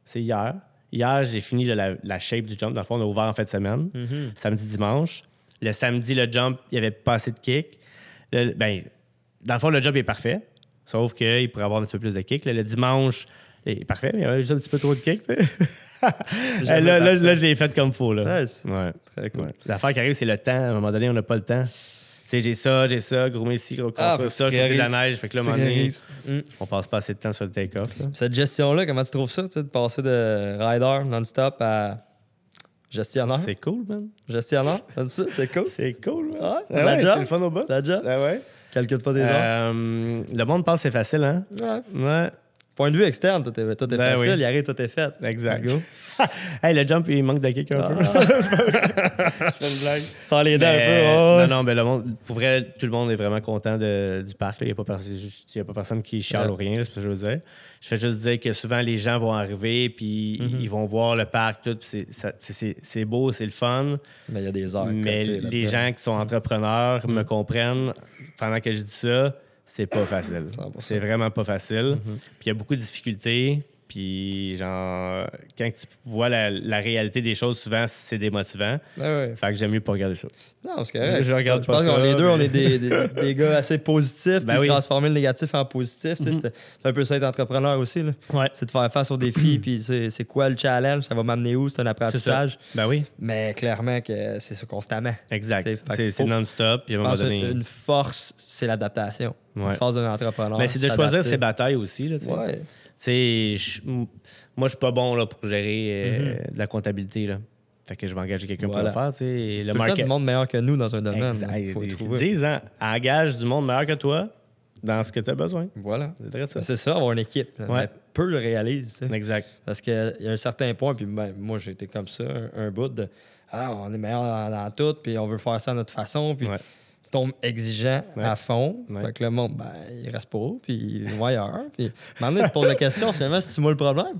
C'est hier. Hier, j'ai fini la shape du jump. Dans le fond, on a ouvert en fin de semaine. Samedi, dimanche. Le samedi, le jump, il n'y avait pas assez de kick. Dans le fond, le jump est parfait. Sauf qu'il pourrait avoir un petit peu plus de kick. Là, le dimanche, il est parfait, mais il y avait juste un petit peu trop de kick. Tu sais. là, je l'ai fait comme il faut. Là. Nice. Ouais. Très cool. Ouais. L'affaire qui arrive, c'est le temps. À un moment donné, on n'a pas le temps. Tu sais, j'ai ça, groomer ici, construire faut ça, que tu chauffer de la priorises. neige. Fait que là, à un moment donné, Priorises. on passe pas assez de temps sur le take-off. là. Cette gestion-là, comment tu trouves ça, tu sais, de passer de rider non-stop à Gestionnaire. C'est cool, man. Gestionnaire. Comme ça, c'est cool. C'est cool, man. Ah, c'est Ah de la ouais, job. c'est le fun au bout. Ta job. Ah ouais. Calcule pas des heures. Le monde pense que c'est facile, hein? Ouais. Ouais. Point de vue externe, tout est Ben facile. oui. Il arrive, tout est fait. Exact. Let's go. Hey, le jump, il manque de kick un peu. Je fais une blague. Sans les dents un peu. Non, ouais. non, mais le monde, pour vrai, tout le monde est vraiment content du parc. Il n'y a, pas personne qui chiale ou rien, c'est ce que je veux dire. Je fais juste dire que souvent, les gens vont arriver, puis ils vont voir le parc, tout, puis c'est beau, c'est le fun. Mais il y a des heures. Mais cotées les là-dedans. gens qui sont entrepreneurs me comprennent pendant que je dis ça, c'est pas facile. 100%. C'est vraiment pas facile. Puis il y a beaucoup de difficultés. Puis, genre, quand tu vois la réalité des choses, souvent, c'est démotivant. Ouais. Fait que j'aime mieux pas regarder ça. Non, c'est correct. Je regarde pas pense ça, qu'on les deux, mais- on est des gars assez positifs, Ben puis oui. transformer le négatif en positif. Tu sais, c'est un peu ça être entrepreneur aussi. Là. Ouais. C'est de faire face aux défis, puis c'est quoi le challenge, ça va m'amener où, c'est un apprentissage. Ben oui, Mais clairement que c'est ça constamment. exact. Fait que C'est faut- non-stop. Puis à un Je moment pense donné. une force, c'est l'adaptation. Ouais. Une force d'un entrepreneur. Mais c'est de s'adapter. choisir ses batailles aussi. Là, tu sais. Ouais. Tu sais, moi, je suis pas bon là, pour gérer de la comptabilité. Là. Fait que je vais engager quelqu'un Voilà. pour le faire. Tu sais. Le Tout le temps du monde meilleur que nous dans un domaine. Exact. Il faut le Ils trouver. disent, hein, engage du monde meilleur que toi dans ce que tu as besoin. Voilà. C'est vrai ça. C'est ça, avoir une équipe. Ouais. Mais peu le réalisent. tu sais. Exact. Parce qu'il y a un certain point, puis ben, moi, j'ai été comme ça, un bout de on est meilleur dans tout, puis on veut faire ça à notre façon, puis Ouais. tu tombes exigeant Ouais. à fond. Ouais. Fait que le monde, ben, il reste pas, puis il va ailleurs. Puis maintenant, tu te poses la question, finalement, c'est-tu moi le problème?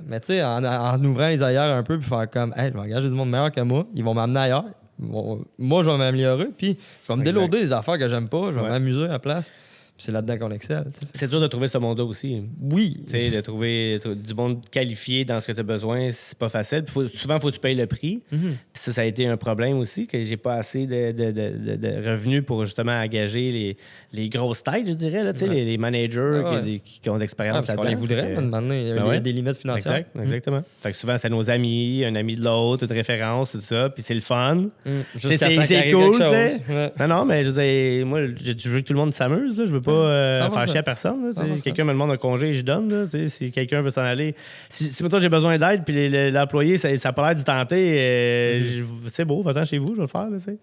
Mais tu sais, en ouvrant les ailleurs un peu, puis faire comme, hey, je vais engager du monde meilleur que moi, ils vont m'amener ailleurs. Moi, je vais m'améliorer, puis je vais me Exact. déloader des affaires que j'aime pas, je vais Ouais. m'amuser à la place. Puis c'est là-dedans qu'on excelle. tu sais. C'est dur de trouver ce monde-là aussi. Oui. Tu sais, de trouver du monde qualifié dans ce que tu as besoin, c'est pas facile. Puis souvent, il faut que tu payes le prix. Puis ça a été un problème aussi, que j'ai pas assez de revenus pour justement engager les grosses têtes, je dirais, là, tu sais, Ouais. les managers Ah ouais. qui ont Ah, d'expérience parce qu'on là-dedans. les voudrait, Fait que- à un moment donné. Il y a Ben ouais. des limites financières. Exactement. Fait que souvent, c'est nos amis, un ami de l'autre, une référence, tout ça. Puis c'est le fun. Jusqu'à temps qu'il C'est arrive cool, quelque tu sais. chose. Ouais. Non, mais je veux dire, moi, je veux que tout le monde s'amuse. Là. Je veux pas 100%. faire chier à personne. Là, tu sais. 100%. Si quelqu'un me demande un congé, je donne. Là, tu sais. Si quelqu'un veut s'en aller. Si mettons, j'ai besoin d'aide, puis l'employé, ça n'a pas l'air d'y tenter, c'est beau, va-t'en chez vous, je vais le faire. Là, tu sais.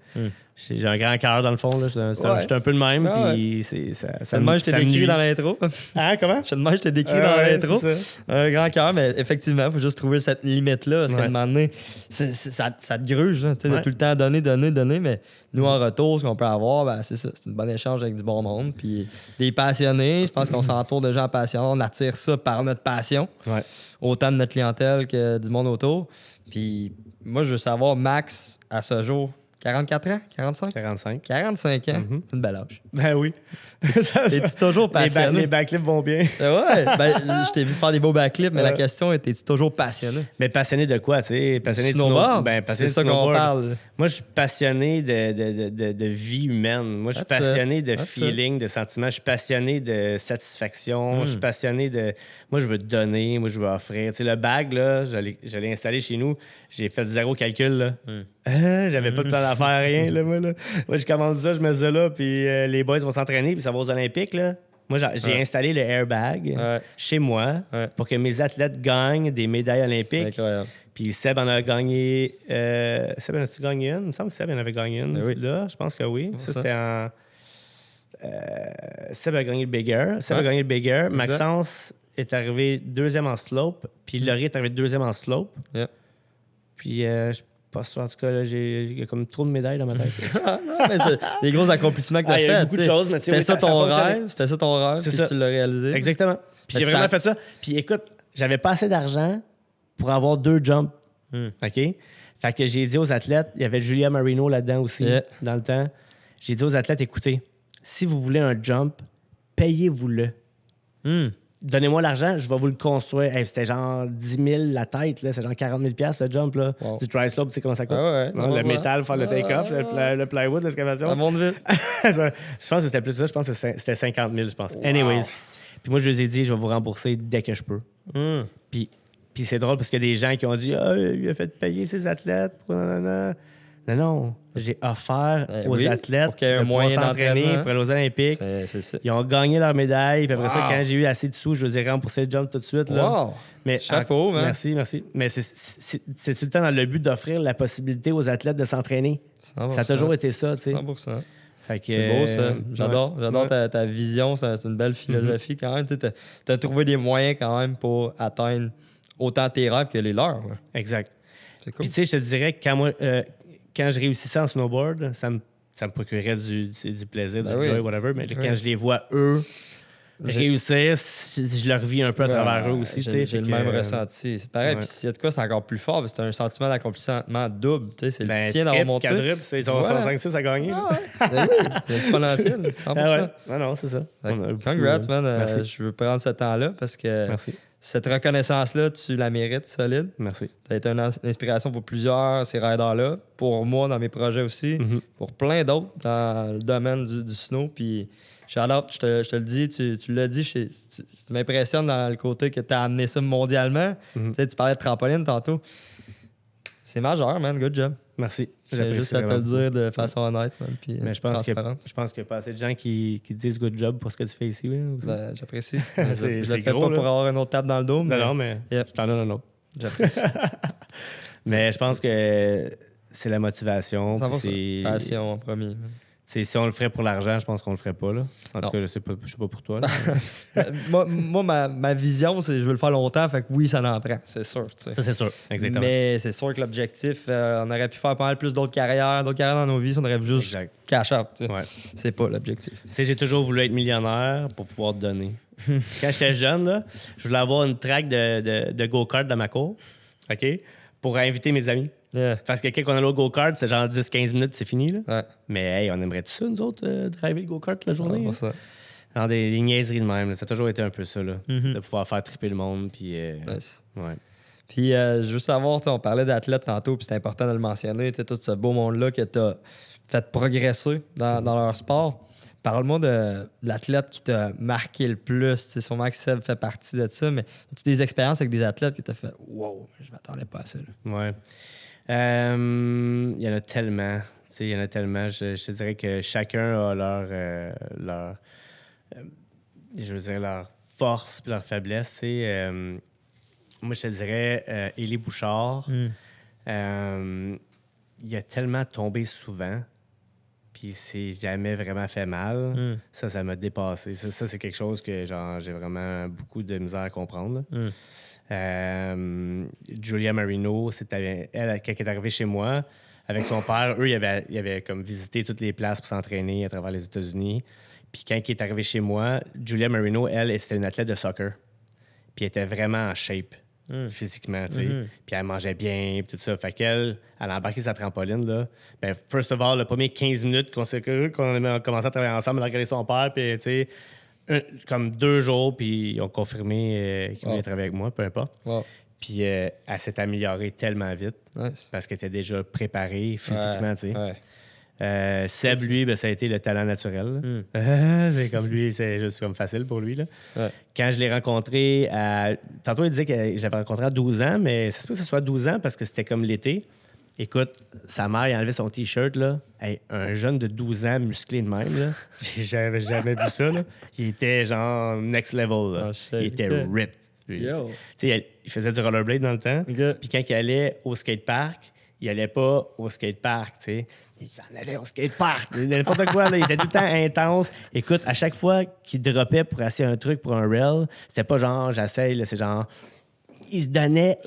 J'ai un grand cœur, dans le fond. Là. Je suis un peu le même. Ah ouais. Puis ça C'est le même que je t'ai ça me décrit nuit. dans l'intro. Hein, comment? C'est le même que je t'ai décrit dans Ouais, l'intro. c'est ça. Un grand cœur, mais effectivement, il faut juste trouver cette limite-là. Parce qu'à Ouais. un moment donné, ça te gruge, là, tu sais, de Ouais. tout le temps donner. Mais nous, en retour, ce qu'on peut avoir, ben, c'est ça. C'est une bonne échange avec du bon monde. Puis des passionnés. Je pense qu'on s'entoure de gens passionnés. On attire ça par notre passion. Ouais. Autant de notre clientèle que du monde autour. Puis moi, je veux savoir, Max, à ce jour, 44 ans? 45? 45. 45 ans? C'est une belle âge. Ben oui. Es-tu toujours passionné? Les backflips vont bien. Ouais, ben, je t'ai vu faire des beaux backflips, mais la Ouais. question est, es-tu toujours passionné? Mais passionné de quoi, tu sais? Passionné de Snowboard? Ben, passionné C'est de ça qu'on snowboard. parle. Moi, je suis passionné de vie humaine. Moi, je suis That's passionné it. de That's feeling, de sentiments. Je suis passionné de satisfaction. Je suis passionné de... Moi, je veux donner. Moi, je veux offrir. Tu sais, le bag, là, je l'ai installé chez nous. J'ai fait 0 calcul, là. J'avais pas de plan d'affaires, rien, là, moi, là. Moi, je commande ça, je mets ça là, puis les boys vont s'entraîner, puis ça va aux Olympiques, là. Moi, j'ai installé le airbag Ouais. chez moi Ouais. pour que mes athlètes gagnent des médailles C'est olympiques. incroyable. Puis Seb en a gagné. Seb en a-tu gagné une? Il me semble que Seb en avait gagné une. Ben oui. Là, je pense que oui. Ça, ça. c'était en. Seb a gagné le Big Air. Seb a gagné le Big Air. Maxence est arrivé deuxième en slope. Puis Laurie est arrivé deuxième en slope. Yeah. Puis je suis pas sûr. En tout cas, là, il y a comme trop de médailles dans ma tête. Ah, non, mais c'est des gros accomplissements que tu as Il y a eu fait. beaucoup de tu sais. choses, mais tu sais, C'était oui, ça ça ton fonctionne. rêve, c'était ça ton rêve, C'est puis ça. tu l'as réalisé. Exactement. Puis Mais j'ai tu vraiment t'as- fait ça. Puis écoute, j'avais pas assez d'argent pour avoir 2 jumps. OK? Fait que j'ai dit aux athlètes, il y avait Julia Marino là-dedans aussi, Yeah. dans le temps. J'ai dit aux athlètes, écoutez, si vous voulez un jump, payez-vous-le. Donnez-moi l'argent, je vais vous le construire. Hey, c'était genre 10 000 la tête, là. C'est genre 40 000 le jump. Là. Wow. Du tri-slope, tu sais comment ça coûte? Ah ouais, ça Non, va le faire. métal, faire le take-off, le plywood, l'excavation. Ça monte vite. Je pense que c'était plus ça. Je pense que c'était 50 000, je pense. Anyways. Puis moi, je les ai dit, je vais vous rembourser dès que je peux. Puis c'est drôle parce qu'il y a des gens qui ont dit « Ah, il a fait payer ses athlètes. » Non. J'ai offert aux athlètes pour qu'il y ait un de pouvoir moyen s'entraîner d'entraînement. pour aller aux Olympiques. C'est ça. Ils ont gagné leur médaille. Puis après ça, Wow. quand j'ai eu assez de sous, je les ai remboursé le jump tout de suite. Là. Wow! Mais Chapeau, man. Merci. Mais c'est tout le temps dans le but d'offrir la possibilité aux athlètes de s'entraîner. 100%. Ça a toujours été ça, tu sais. 100%. Fait que, C'est beau, ça. J'adore ouais. ta vision. C'est une belle philosophie quand même. Tu as trouvé des moyens quand même pour atteindre autant tes rêves que les leurs. Là. Exact. C'est cool. Puis tu sais, je te dirais que quand je réussissais en snowboard, ça me procurait du plaisir, du joy, whatever. Mais quand je les vois, eux, réussir, je leur vis un peu à travers eux aussi. J'ai le même ressenti. C'est pareil. Ouais. Puis s'il y a de quoi, c'est encore plus fort. C'est un sentiment d'accomplissement double. C'est le tien triple, d'avoir monté. quadruple, ils sont 5-6 à gagner. Ben oui, c'est exponentiel. 100%. Ah ouais. Non, c'est ça. Congrats, man. Je veux prendre ce temps-là parce que Merci. cette reconnaissance-là, tu la mérites solide. Merci. Tu as été une inspiration pour plusieurs, ces riders-là. Pour moi, dans mes projets aussi. Pour plein d'autres dans le domaine du snow. Puis, Charlotte, je te le dis, tu l'as dit, tu m'impressionnes dans le côté que tu as amené ça mondialement. Tu sais, tu parlais de trampoline tantôt. C'est majeur, man. Good job. Merci. J'ai juste à te le dire de façon honnête, man. Puis, mais je pense qu'il n'y a pas assez de gens qui disent good job pour ce que tu fais ici. Oui, ben, j'apprécie. C'est je le fais gros, pas là. pour avoir une autre table dans le dos. Non, mais Yep. je t'en donne un autre. J'apprécie. Mais je pense que c'est la motivation. Ça va, puis ça. Passion en premier. si on le ferait pour l'argent, je pense qu'on le ferait pas. Là. En tout cas, je sais pas pour toi. Là. moi, ma vision, c'est que je veux le faire longtemps. Fait que oui, ça en prend, c'est sûr. Tu sais. Ça, c'est sûr. Exactement. Mais c'est sûr que l'objectif, on aurait pu faire pas mal plus d'autres carrières dans nos vies. On aurait juste Exact. cash out. Tu sais. Ouais. C'est pas l'objectif. Tu sais, j'ai toujours voulu être millionnaire pour pouvoir te donner. Quand j'étais jeune, là, je voulais avoir une track de go-kart dans ma cour, OK? Pour inviter mes amis. Yeah. Parce que quand on allait au go-kart, c'est genre 10-15 minutes, c'est fini. Là. Ouais. Mais hey, on aimerait tout ça, nous autres, driver le go-kart la journée? Pour ça. Genre des niaiseries de même. Là. Ça a toujours été un peu ça, là, de pouvoir faire triper le monde. Puis, Nice. ouais. Puis, je veux savoir, on parlait d'athlètes tantôt, puis c'est important de le mentionner, tout ce beau monde-là que tu as fait progresser dans leur sport. Parle-moi de l'athlète qui t'a marqué le plus. C'est sûrement que Seb fait partie de ça, mais as-tu des expériences avec des athlètes qui t'ont fait « Wow, je m'attendais pas à ça. » Ouais. Il y en a tellement. Il y en a tellement. Je te dirais que chacun a leur je veux dire, leur force et leur faiblesse. Moi, je te dirais, Élie Bouchard, il a tellement tombé souvent, puis c'est jamais vraiment fait mal. Ça m'a dépassé. Ça, c'est quelque chose que genre j'ai vraiment beaucoup de misère à comprendre. Julia Marino, elle, quand elle est arrivée chez moi, avec son père, eux, ils avaient comme visité toutes les places pour s'entraîner à travers les États-Unis. Puis quand il est arrivé chez moi, Julia Marino, elle, c'était une athlète de soccer. Puis elle était vraiment en shape, physiquement, tu sais. Puis elle mangeait bien, puis tout ça. Fait qu'elle, elle a embarqué sa trampoline, là. Ben, first of all, le premier 15 minutes qu'on a commencé à travailler ensemble, elle a regardé son père, puis, tu sais, comme 2 jours, puis ils ont confirmé qu'ils voulaient travailler avec moi, peu importe. Wow. Puis elle s'est améliorée tellement vite Nice. parce qu'elle était déjà préparée physiquement, tu sais. Ouais. Seb, lui, ben, ça a été le talent naturel. C'est comme lui, c'est juste comme facile pour lui. Là. Ouais. Quand je l'ai rencontré, tantôt il disait que je l'avais rencontré à 12 ans, mais ça se peut que ce soit 12 ans parce que c'était comme l'été. Écoute, sa mère, il enlevait son T-shirt, là. Hey, un jeune de 12 ans musclé de même, là. J'avais jamais vu ça, là. Il était genre next level, là. Oh, il était ripped. Yo. Tu sais, il faisait du rollerblade dans le temps. OK. Puis quand il allait au skatepark, il allait pas au skatepark, tu sais. Il s'en allait au skatepark. N'importe quoi, là. Il était tout le temps intense. Écoute, à chaque fois qu'il droppait pour essayer un truc pour un rail, c'était pas genre j'essaye, là, c'est genre. Il se donnait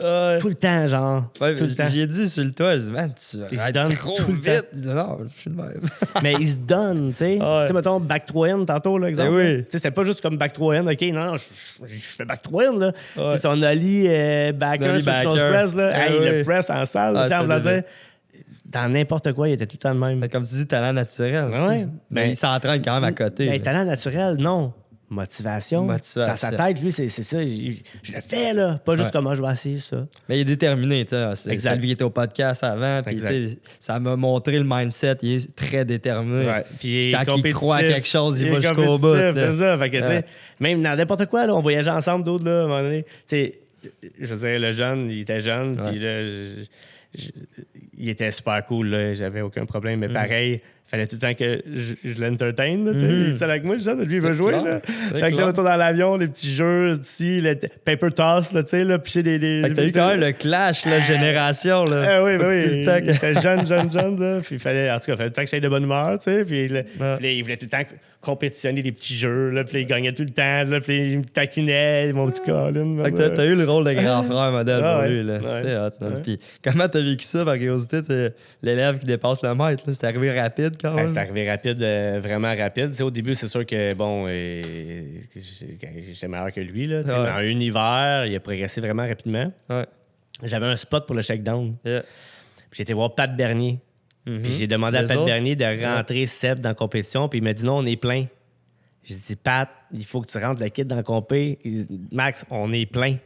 tout le temps, genre. Ouais, tout le temps. J'ai dit sur le toit, je dis, man, tu Il se arrêtes donne trop tout le vite. temps. Il dit, non, je suis le même. Mais il se donne, tu sais. Ah ouais. Tu sais, mettons, back 3 in tantôt, là, exemple. Ben oui. Tu sais, c'était pas juste comme back 3 in, OK, non, je fais back 3 in, là. Tu Ouais. sais, son ollie backer Ollie sur le backer. press, là. Ah Hey, oui. le press en salle, Ah, tu sais, on c'est va débile. dire. Dans n'importe quoi, il était tout le temps le même. Fait comme tu dis, talent naturel. tu sais. Ouais. Mais Ben, il s'entraîne quand même à côté. Ben, là. talent naturel, non. Motivation. Dans sa tête, lui, c'est ça. Je le fais, là. Pas juste comment je vais essayer ça. Mais il est déterminé, tu sais. C'est Exact. lui qui était au podcast avant, puis tu sais, ça m'a montré le mindset. Il est très déterminé. Ouais. Puis quand il croit à quelque chose, il va jusqu'au bout. C'est ça. Fait que, tu sais, Ouais. même dans n'importe quoi, là, on voyageait ensemble, d'autres, là, à un moment donné. Tu sais, je veux dire, le jeune, il était jeune, puis là, il était super cool, là. J'avais aucun problème. Mais pareil, il fallait tout le temps que je l'entertain. Là, il est seul avec moi, je dis, lui, il veut jouer. Là. Fait que là, autour dans l'avion, les petits jeux, ici, le paper toss, là, picher des. Fait que t'as eu quand même le clash, la génération. Là. Oui. Tout le temps Il était jeune. Là, puis il fallait, en tout cas, il fallait tout le temps que j'aille de bonne humeur. Puis là, il voulait tout le temps compétitionner des petits jeux. Là, puis il gagnait tout le temps. Là, puis il me taquinait, mon petit Colin. Fait que t'as eu le rôle de grand frère modèle pour lui. Là. Ouais. C'est hot. Ouais. Puis comment t'as vécu ça, par curiosité, l'élève qui dépasse le maître? C'est arrivé rapide quand même? C'est arrivé rapide, vraiment rapide. T'sais, au début, c'est sûr que, bon, j'étais meilleur que lui. Là, dans un hiver, il a progressé vraiment rapidement. Ouais. J'avais un spot pour le shakedown. Yeah. Puis j'ai été voir Pat Bernier. Puis j'ai demandé à Pat Bernier de rentrer Seb dans la compétition. Puis il m'a dit non, on est plein. J'ai dit, Pat, il faut que tu rentres le kit dans le compé. Il dit, Max, on est plein.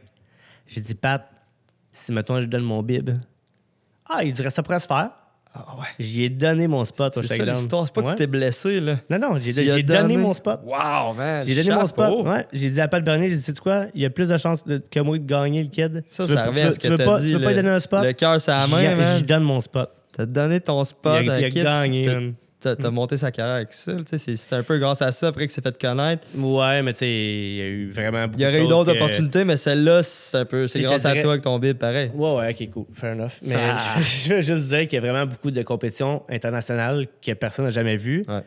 J'ai dit, Pat, si mettons je donne mon bib. Ah, il dirait ça pourrait se faire. Ah ouais. J'y ai donné mon spot au shakedown. C'est ça l'histoire, c'est pas que tu t'es blessé, là. Non, j'ai donné mon spot. Wow, man. J'ai donné mon spot. Ouais. J'ai dit à Pat Bernier, j'ai dit, sais-tu quoi? Il y a plus de chances que moi de gagner le kid. Ça revient à ce que t'as dit. Tu veux pas lui donner un spot? Le cœur, c'est la main, man. Je donne mon spot. T'as donné ton spot il a gagné, man. T'as monté sa carrière avec ça. C'est un peu grâce à ça après qu'il s'est fait connaître. Ouais, mais tu sais, il y a eu vraiment beaucoup de choses. Il y aurait eu d'autres opportunités, mais celle-là, c'est grâce à toi avec ton bib, pareil. Ouais, ok, cool. Fair enough. Mais je veux juste dire qu'il y a vraiment beaucoup de compétitions internationales que personne n'a jamais vues. Ouais.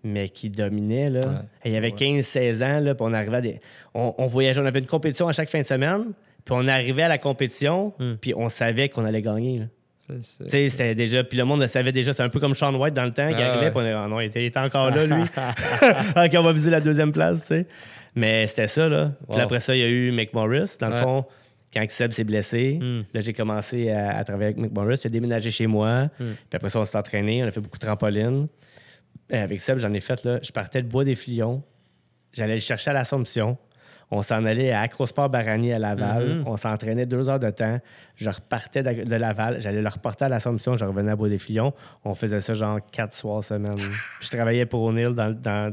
Mais qui dominaient. Là. Ouais. Il y avait 15-16 ans, là, puis on arrivait à des. On voyageait, on avait une compétition à chaque fin de semaine, puis on arrivait à la compétition, puis on savait qu'on allait gagner. Là. Tu sais, c'était déjà. Puis le monde le savait déjà. C'était un peu comme Shaun White dans le temps qui arrivait. Puis non, il était encore là, lui. OK, on va viser la deuxième place, tu sais. Mais c'était ça, là. Puis après ça, il y a eu Mick Morris. Dans le fond, quand Seb s'est blessé, là, j'ai commencé à travailler avec Mick Morris. Il a déménagé chez moi. Puis après ça, on s'est entraîné. On a fait beaucoup de trampoline. Et avec Seb, j'en ai fait, là. Je partais de Bois-des-Filions. J'allais le chercher à l'Assomption. On s'en allait à Acrosport Barani à Laval. On s'entraînait 2 heures de temps. Je repartais de Laval. J'allais le reporter à l'Assomption. Je revenais à Bois-des-Filions. On faisait ça genre 4 soirs semaine. Puis je travaillais pour O'Neill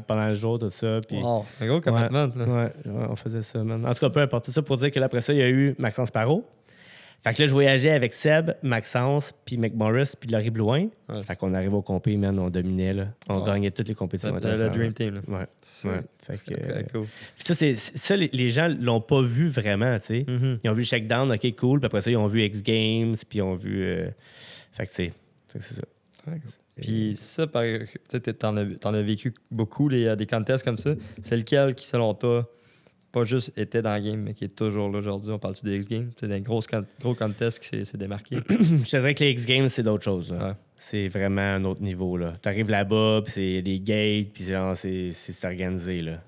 pendant le jour, tout ça. Puis, wow, c'est un gros commitment. Ouais, on faisait ça, man. En tout cas, peu importe. Tout ça pour dire que là, après ça, il y a eu Maxence Parot. Fait que là, je voyageais avec Seb, Maxence, puis McMorris, puis Laurie Blouin. Ouais. Fait qu'on arrivait au compé, man, on dominait, là. On gagnait toutes les compétitions. Le Dream Team, là. Ouais. Fait que, très cool. Puis ça, les gens l'ont pas vu vraiment, tu sais. Ils ont vu le Shakedown, OK, cool. Puis après ça, ils ont vu X Games, puis ils ont vu... Fait que, tu sais, c'est ça. Puis ça, tu sais, t'en as vécu beaucoup, des contests comme ça. C'est lequel qui, selon toi, pas juste était dans le game, mais qui est toujours là aujourd'hui? On parle-tu des X-Games? C'est des gros contests qui s'est démarqué. Je te dirais que les X-Games, c'est d'autres choses. Ouais. C'est vraiment un autre niveau. Tu arrives là-bas, puis c'est des gates, puis c'est organisé. Là.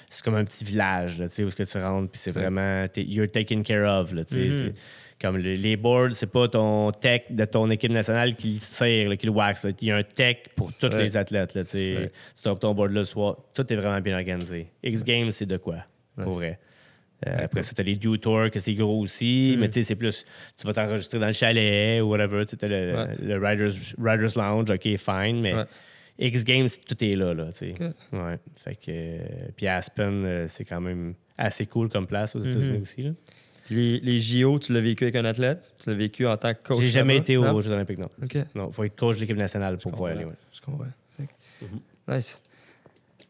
C'est comme un petit village là, où est-ce que tu rentres, puis c'est vraiment... You're taken care of. Là, c'est comme les boards, c'est pas ton tech de ton équipe nationale qui le serre, là, qui le wax. Là. Il y a un tech pour tous les athlètes. Là, tu as ton board là le soir. Tout est vraiment bien organisé. X-Games, c'est de quoi, pour vrai. Après ça, t'as les Dew Tour, que c'est gros aussi, mais tu sais, c'est plus... Tu vas t'enregistrer dans le chalet ou whatever. Tu sais, le Riders Lounge, OK, fine, mais X-Games, tout est là, tu sais. Ouais. Fait que... Puis Aspen, c'est quand même assez cool comme place aux États-Unis aussi, là. Les JO, tu l'as vécu avec un athlète? Tu l'as vécu en tant que coach? J'ai jamais été aux Jeux olympiques, non. OK. Non, il faut être coach de l'équipe nationale pour pouvoir aller. Ouais. Je comprends. Nice.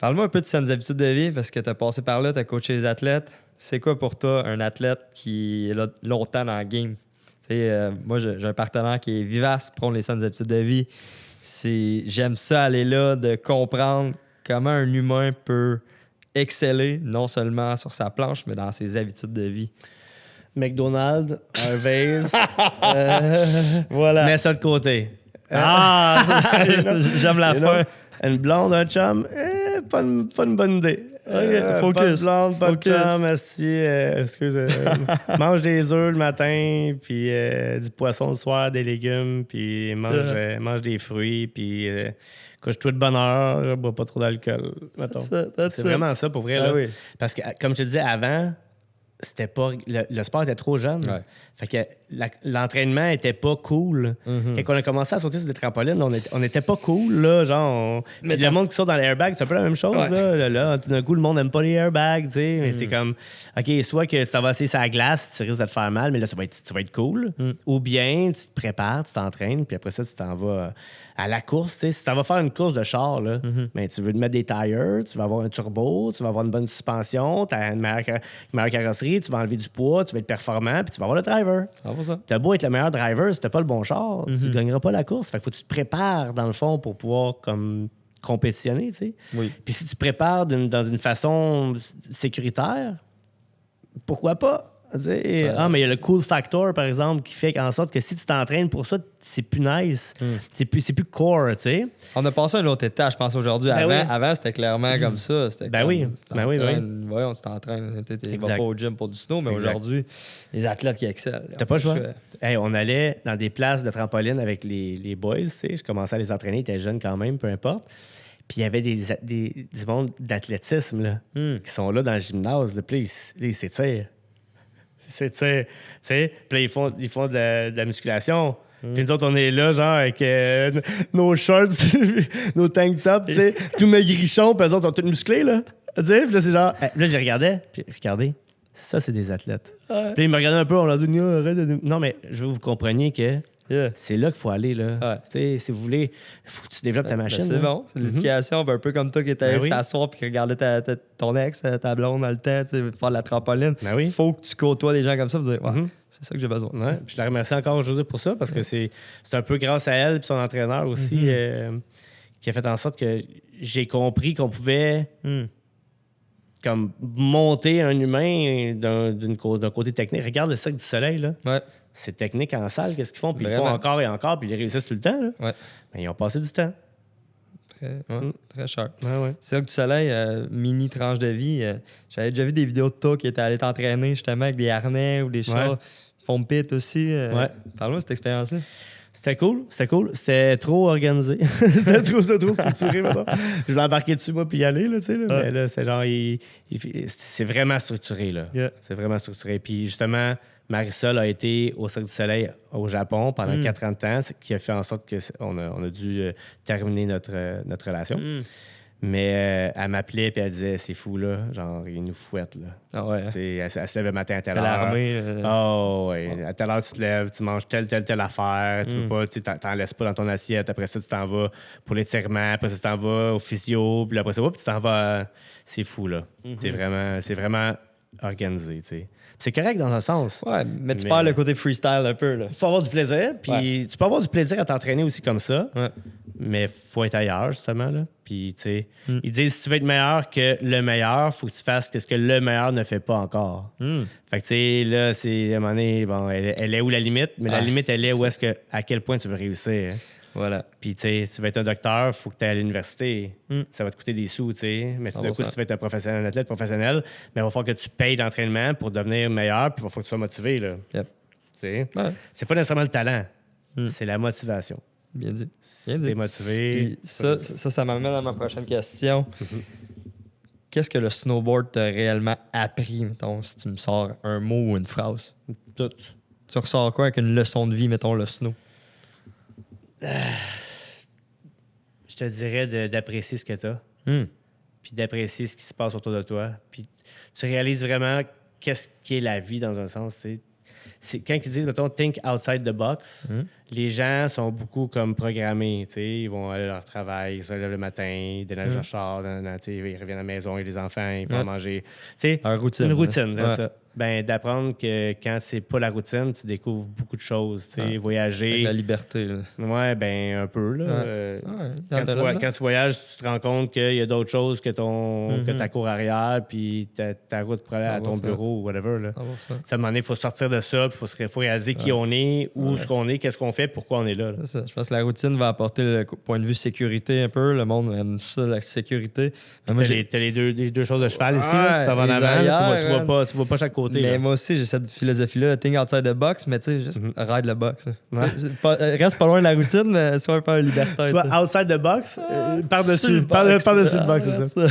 Parle-moi un peu de saines habitudes de vie, parce que tu as passé par là, tu as coaché les athlètes. C'est quoi pour toi un athlète qui est là longtemps dans le game? Moi, j'ai un partenaire qui est vivace, prône les saines habitudes de vie. J'aime ça aller là, de comprendre comment un humain peut exceller, non seulement sur sa planche, mais dans ses habitudes de vie. McDonald's, Harvey's, voilà. mets ça de côté. J'aime la fin. Une blonde, un chum, pas une bonne idée. Focus. Pas de blonde, pas de chum, excusez. Mange des œufs le matin, puis du poisson le soir, des légumes, puis mange des fruits, puis couche-toi de bonne heure, bois pas trop d'alcool. C'est vraiment ça, pour vrai. Là. Oui. Parce que, comme je te disais avant, c'était pas le sport était trop jeune. Ouais. Fait que l'entraînement était pas cool. Quand on a commencé à sauter sur des trampolines, on était pas cool là, genre puis le monde qui saute dans les airbags, c'est un peu la même chose là, tout d'un coup le monde aime pas les airbags, tu sais, mais c'est comme OK, soit que tu vas essayer sur la glace, tu risques de te faire mal, mais là tu vas être cool, ou bien tu te prépares, tu t'entraînes, puis après ça tu t'en vas à la course, tu sais, si tu vas faire une course de char là, ben, tu veux te mettre des tires, tu vas avoir un turbo, tu vas avoir une bonne suspension, tu as une meilleure carrosserie, tu vas enlever du poids, tu vas être performant, puis tu vas avoir le driver. T'as beau être le meilleur driver, si t'as pas le bon char, tu gagneras pas la course. Fait que faut que tu te prépares, dans le fond, pour pouvoir comme compétitionner, tu sais. Oui. Puis si tu te prépares dans une façon sécuritaire, pourquoi pas? Mais il y a le cool factor, par exemple, qui fait en sorte que si tu t'entraînes pour ça, c'est plus nice. C'est plus core, tu sais. On a passé à un autre état, je pense, aujourd'hui. Avant, c'était clairement comme ça. C'était oui. Voyons, tu t'entraînes. Tu vas pas au gym pour du snow, mais aujourd'hui, les athlètes qui excellent. T'as pas le choix. Hey, on allait dans des places de trampoline avec les boys, tu sais. Je commençais à les entraîner, ils étaient jeunes quand même, peu importe. Puis il y avait du monde d'athlétisme là, qui sont là dans le gymnase. Là, puis ils s'étirent. Tu sais, puis là, ils font de la musculation. Puis nous autres, on est là, genre, avec nos shorts, nos tank tops, tu sais, tout maigrichons, puis eux autres, sont tous musclés, là. Tu sais, puis là, c'est genre... Là, je regardais, puis regardez, ça, c'est des athlètes. Puis ils me regardaient un peu, on leur dit, non, arrête de... Non, mais je veux que vous compreniez que c'est là qu'il faut aller, là. Tu sais, si vous voulez, il faut que tu développes ta machine. C'est bon, c'est l'éducation, un peu comme toi qui étais allé s'asseoir puis qui regardait ton ex, ta blonde dans le temps, tu sais, faire de la trampoline. Il faut que tu côtoies des gens comme ça pour dire, c'est ça que j'ai besoin. Ouais. Puis je la remercie encore aujourd'hui pour ça, parce que c'est un peu grâce à elle et son entraîneur aussi qui a fait en sorte que j'ai compris qu'on pouvait comme monter un humain d'un côté technique. Regarde le Cirque du Soleil, là. Ouais. C'est technique en salle, qu'est-ce qu'ils font? Puis ils font encore et encore, puis ils réussissent tout le temps. Là. Ben, ils ont passé du temps. Très cher. Ouais. Cirque du Soleil, mini tranche de vie. J'avais déjà vu des vidéos de toi qui étaient allés t'entraîner justement avec des harnais ou des choses. Foam pit aussi. Parle-moi de cette expérience-là. C'était cool. C'était trop organisé. c'était trop structuré, maintenant. Je voulais embarquer dessus, moi, puis y aller, là, tu sais. Mais là, c'est genre... c'est vraiment structuré, là. C'est vraiment structuré. Puis justement, Marisol a été au Cirque du Soleil au Japon pendant 4 ans de temps, ce qui a fait en sorte qu'on a dû terminer notre relation. Mais elle m'appelait et elle disait, c'est fou, là. Genre, il nous fouette, là. Ah ouais. Elle se lève le matin à telle heure. l'armée. À telle heure, tu te lèves, tu manges telle affaire. Tu peux pas, tu t'en laisses pas dans ton assiette. Après ça, tu t'en vas pour l'étirement. Après ça, tu t'en vas au physio. Puis après ça, tu t'en vas. C'est fou, là. C'est vraiment organisé, tu sais. C'est correct dans un sens. Ouais, mais tu perds le côté freestyle un peu, là. Faut avoir du plaisir. Puis tu peux avoir du plaisir à t'entraîner aussi comme ça. Mais faut être ailleurs, justement, là. Puis, tu sais, ils disent, si tu veux être meilleur que le meilleur, faut que tu fasses ce que le meilleur ne fait pas encore. Fait que, tu sais, là, c'est, à un moment donné, bon, elle est où la limite? Mais la limite, elle est où est-ce que, à quel point tu veux réussir. Hein? Voilà. Puis, tu sais, tu veux être un docteur, il faut que tu ailles à l'université. Ça va te coûter des sous, tu sais. Mais tout d'un coup, si tu veux être un athlète professionnel, mais il va falloir que tu payes d'entraînement pour devenir meilleur, puis il va falloir que tu sois motivé, là. Tu sais? C'est pas nécessairement le talent, c'est la motivation. Bien dit. Si t'es motivé. Puis ça m'amène à ma prochaine question. Qu'est-ce que le snowboard t'a réellement appris, mettons, si tu me sors un mot ou une phrase? Tout. Tu ressors quoi avec une leçon de vie, mettons, le snow? Je te dirais d'apprécier ce que tu as. Puis d'apprécier ce qui se passe autour de toi. Puis tu réalises vraiment qu'est-ce qui est la vie dans un sens, tu sais. C'est quand ils disent, mettons, think outside the box, les gens sont beaucoup comme programmés. Ils vont aller à leur travail, ils se lèvent le matin, ils déneigent leur char, ils reviennent à la maison, ils ont des enfants, ils font manger. Une routine. Une routine, c'est ça. Ben, d'apprendre que quand c'est pas la routine, tu découvres beaucoup de choses. Voyager. Avec la liberté. Là. Ouais, ben un peu. Là. Quand tu voyages, tu te rends compte qu'il y a d'autres choses que ta cour arrière, puis ta route pour aller à ton bureau ou whatever. Là. Ça, à un moment donné, il faut sortir de ça, puis il faut réaliser qui on est, où ce qu'on est, qu'est-ce qu'on fait, pourquoi on est là. C'est ça. Je pense que la routine va apporter le point de vue sécurité un peu. Le monde aime ça, la sécurité. Tu as les deux choses de cheval ici. Là, tu s'en vas en avant, tu vois pas chaque côté. côté. Mais là. moi aussi, j'ai cette philosophie-là, think outside the box, mais tu sais, juste ride le box. Reste pas loin de la routine, mais sois un peu un libertaire. Soit outside the box, par-dessus le box, c'est ça.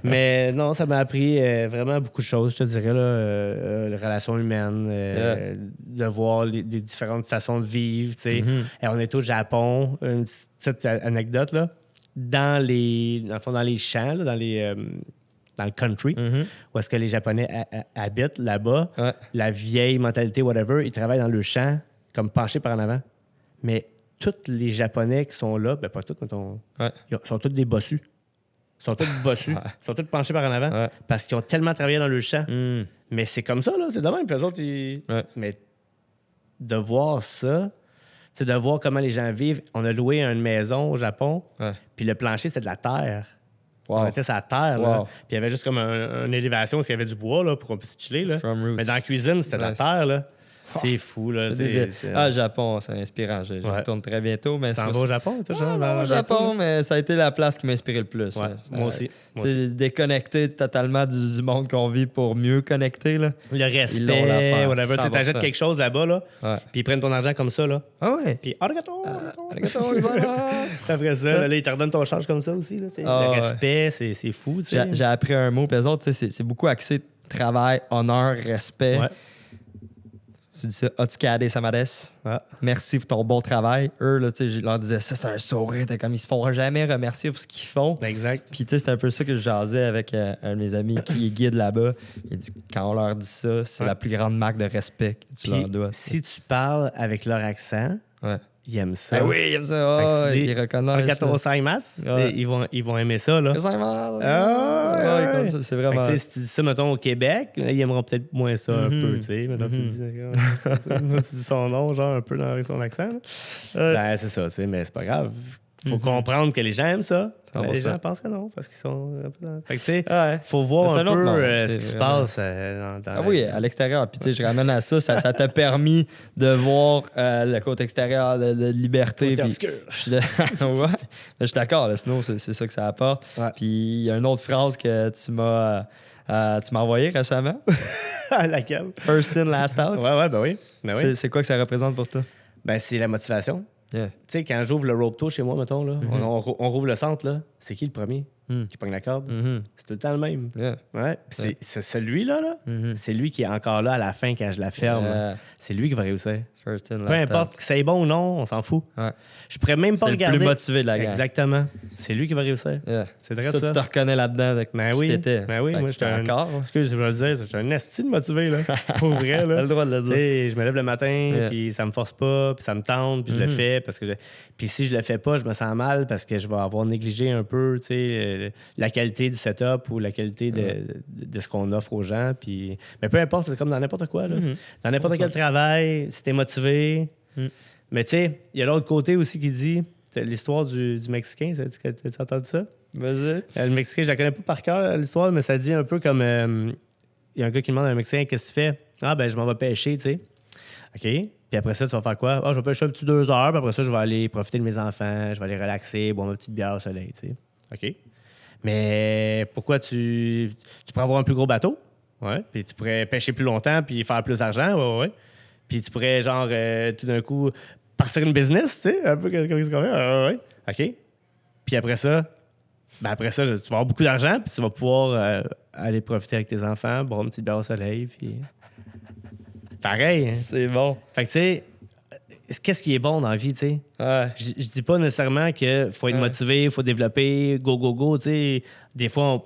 Mais non, ça m'a appris vraiment beaucoup de choses, je te dirais, là, les relations humaines, de voir les différentes façons de vivre. Tu sais. Et on est au Japon, une petite anecdote, là, dans le fond, dans les champs, là, dans le country, où est-ce que les Japonais habitent là-bas, la vieille mentalité, whatever, ils travaillent dans le champ comme penchés par en avant. Mais tous les Japonais qui sont là, ben pas tous, mettons, ils sont tous des bossus. Ils sont tous bossus. Ils sont tous penchés par en avant parce qu'ils ont tellement travaillé dans le champ. Mais c'est comme ça, là. C'est de même. Puis eux autres, mais de voir ça, c'est de voir comment les gens vivent. On a loué une maison au Japon, puis le plancher, c'était de la terre. On était sur la terre, là. Puis il y avait juste comme une élévation parce qu'il y avait du bois, là, pour qu'on puisse chiller, là. Mais dans la cuisine, c'était de la terre, là. C'est fou, là. Le Japon, c'est inspirant. Je retourne très bientôt. Mais tu t'en vas au Japon, toi, au Japon, mais ça a été la place qui m'a inspiré le plus. Moi aussi. Déconnecter totalement du monde qu'on vit pour mieux connecter. Là. Le respect, whatever. Tu achètes quelque chose là-bas, là, puis ils prennent ton argent comme ça, là. Ah ouais? Puis arigato. Après ça, là, ils te redonnent ton change comme ça aussi. Là, le respect, c'est fou. J'ai appris un mot, puis les autres, c'est beaucoup axé travail, honneur, respect. Tu dis ça, Otsukade Samades. Merci pour ton bon travail. Eux, là, je leur disais ça, c'est un sourire. Comme ils se font jamais remercier pour ce qu'ils font. Exact. Puis, c'est un peu ça que je jasais avec un de mes amis qui est guide là-bas. Il dit quand on leur dit ça, c'est la plus grande marque de respect que tu leur dois. Si tu parles avec leur accent, ils aiment ça. Ben oui, ils aiment ça. Ils reconnaissent. Ils vont aimer ça. Là. C'est vraiment. Si tu dis ça, mettons, au Québec, ils aimeront peut-être moins ça un peu. Maintenant, tu dis son nom, genre un peu dans son accent. Ben, c'est ça, mais c'est pas grave. Il faut comprendre que les gens aiment ça. Mais les gens pensent que non, parce qu'ils sont un peu dans... Fait que, tu sais, faut voir un peu ce qui se passe dans oui, à l'extérieur. Puis, tu sais, je ramène à ça. Ça t'a permis de voir le côté extérieur de liberté. Puis, je suis d'accord. Là, sinon, c'est ça que ça apporte. Puis, il y a une autre phrase que tu m'as envoyée récemment. Laquelle? First in, last out. Ben oui. C'est quoi que ça représente pour toi? Ben, c'est la motivation. Tu sais, quand j'ouvre le rope tour chez moi, mettons, là, on rouvre le centre, là, c'est qui le premier qui pogne la corde? C'est tout le temps le même. Puis c'est celui-là, c'est lui qui est encore là à la fin quand je la ferme. C'est lui qui va réussir. Peu importe que c'est bon ou non, on s'en fout. Je pourrais même pas regarder. C'est le plus motivé de la gang. Exactement. C'est lui qui va réussir. C'est vrai ça. Tu te reconnais là-dedans. Ben oui. Moi, je suis encore. Excuse, je vais le dire, je suis un esti de motivé, là. Pour vrai, là. T'as le droit de le dire. Je me lève le matin, puis ça me force pas, puis ça me tente, puis je le fais parce que puis si je le fais pas, je me sens mal parce que je vais avoir négligé un peu, tu sais, la qualité du setup ou la qualité de ce qu'on offre aux gens. Puis... Mais peu importe, c'est comme dans n'importe quoi, là. Dans n'importe quel travail, si t'es motivé. Mais tu sais, il y a l'autre côté aussi qui dit, l'histoire du Mexicain, t'as entendu ça? Vas-y. Le Mexicain, je la connais pas par cœur, l'histoire, mais ça dit un peu comme... Il y a un gars qui demande à un Mexicain, qu'est-ce que tu fais? Ah, ben je m'en vais pêcher, tu sais. OK. Puis après ça, tu vas faire quoi? Ah, je vais pêcher un petit 2 heures, puis après ça, je vais aller profiter de mes enfants, je vais aller relaxer, boire ma petite bière au soleil, tu sais. OK. Mais pourquoi tu pourrais avoir un plus gros bateau? Ouais. Puis tu pourrais pêcher plus longtemps, puis faire plus d'argent, ouais. Puis tu pourrais, genre, tout d'un coup, partir une business, tu sais, un peu comme ce qu'on fait. Ouais. OK. Puis après ça, tu vas avoir beaucoup d'argent, puis tu vas pouvoir aller profiter avec tes enfants, boire une petite bière au soleil, puis... Pareil. Hein? C'est bon. Fait que, tu sais, qu'est-ce qui est bon dans la vie, tu sais? Je dis pas nécessairement qu'il faut être motivé, il faut développer, go, tu sais. Des fois,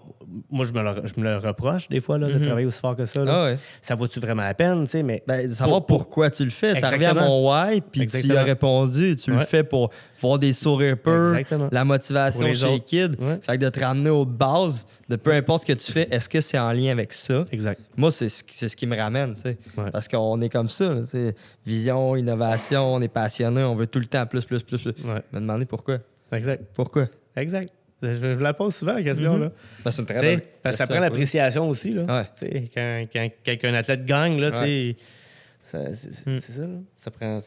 moi, je me le reproche, des fois, là, de travailler aussi fort que ça. Là. Ça vaut-tu vraiment la peine, tu sais? Mais de savoir pourquoi tu le fais. Exactement. Ça revient à mon why, puis tu y as répondu. Tu le fais pour voir des sourires peurs, la motivation chez les kids. Fait que de te ramener aux bases, de peu importe ce que tu fais, est-ce que c'est en lien avec ça? Exact. Moi, c'est ce qui me ramène, tu sais. Parce qu'on est comme ça, tu sais. Vision, innovation, on est passionné, on veut tout le temps plus. Me demander pourquoi. Exact. Pourquoi? Exact. Je la pose souvent, la question. Là. C'est une très bonne parce que ça prend l'appréciation aussi. Là. Quand un athlète gagne, là, C'est ça, là. Ça prend...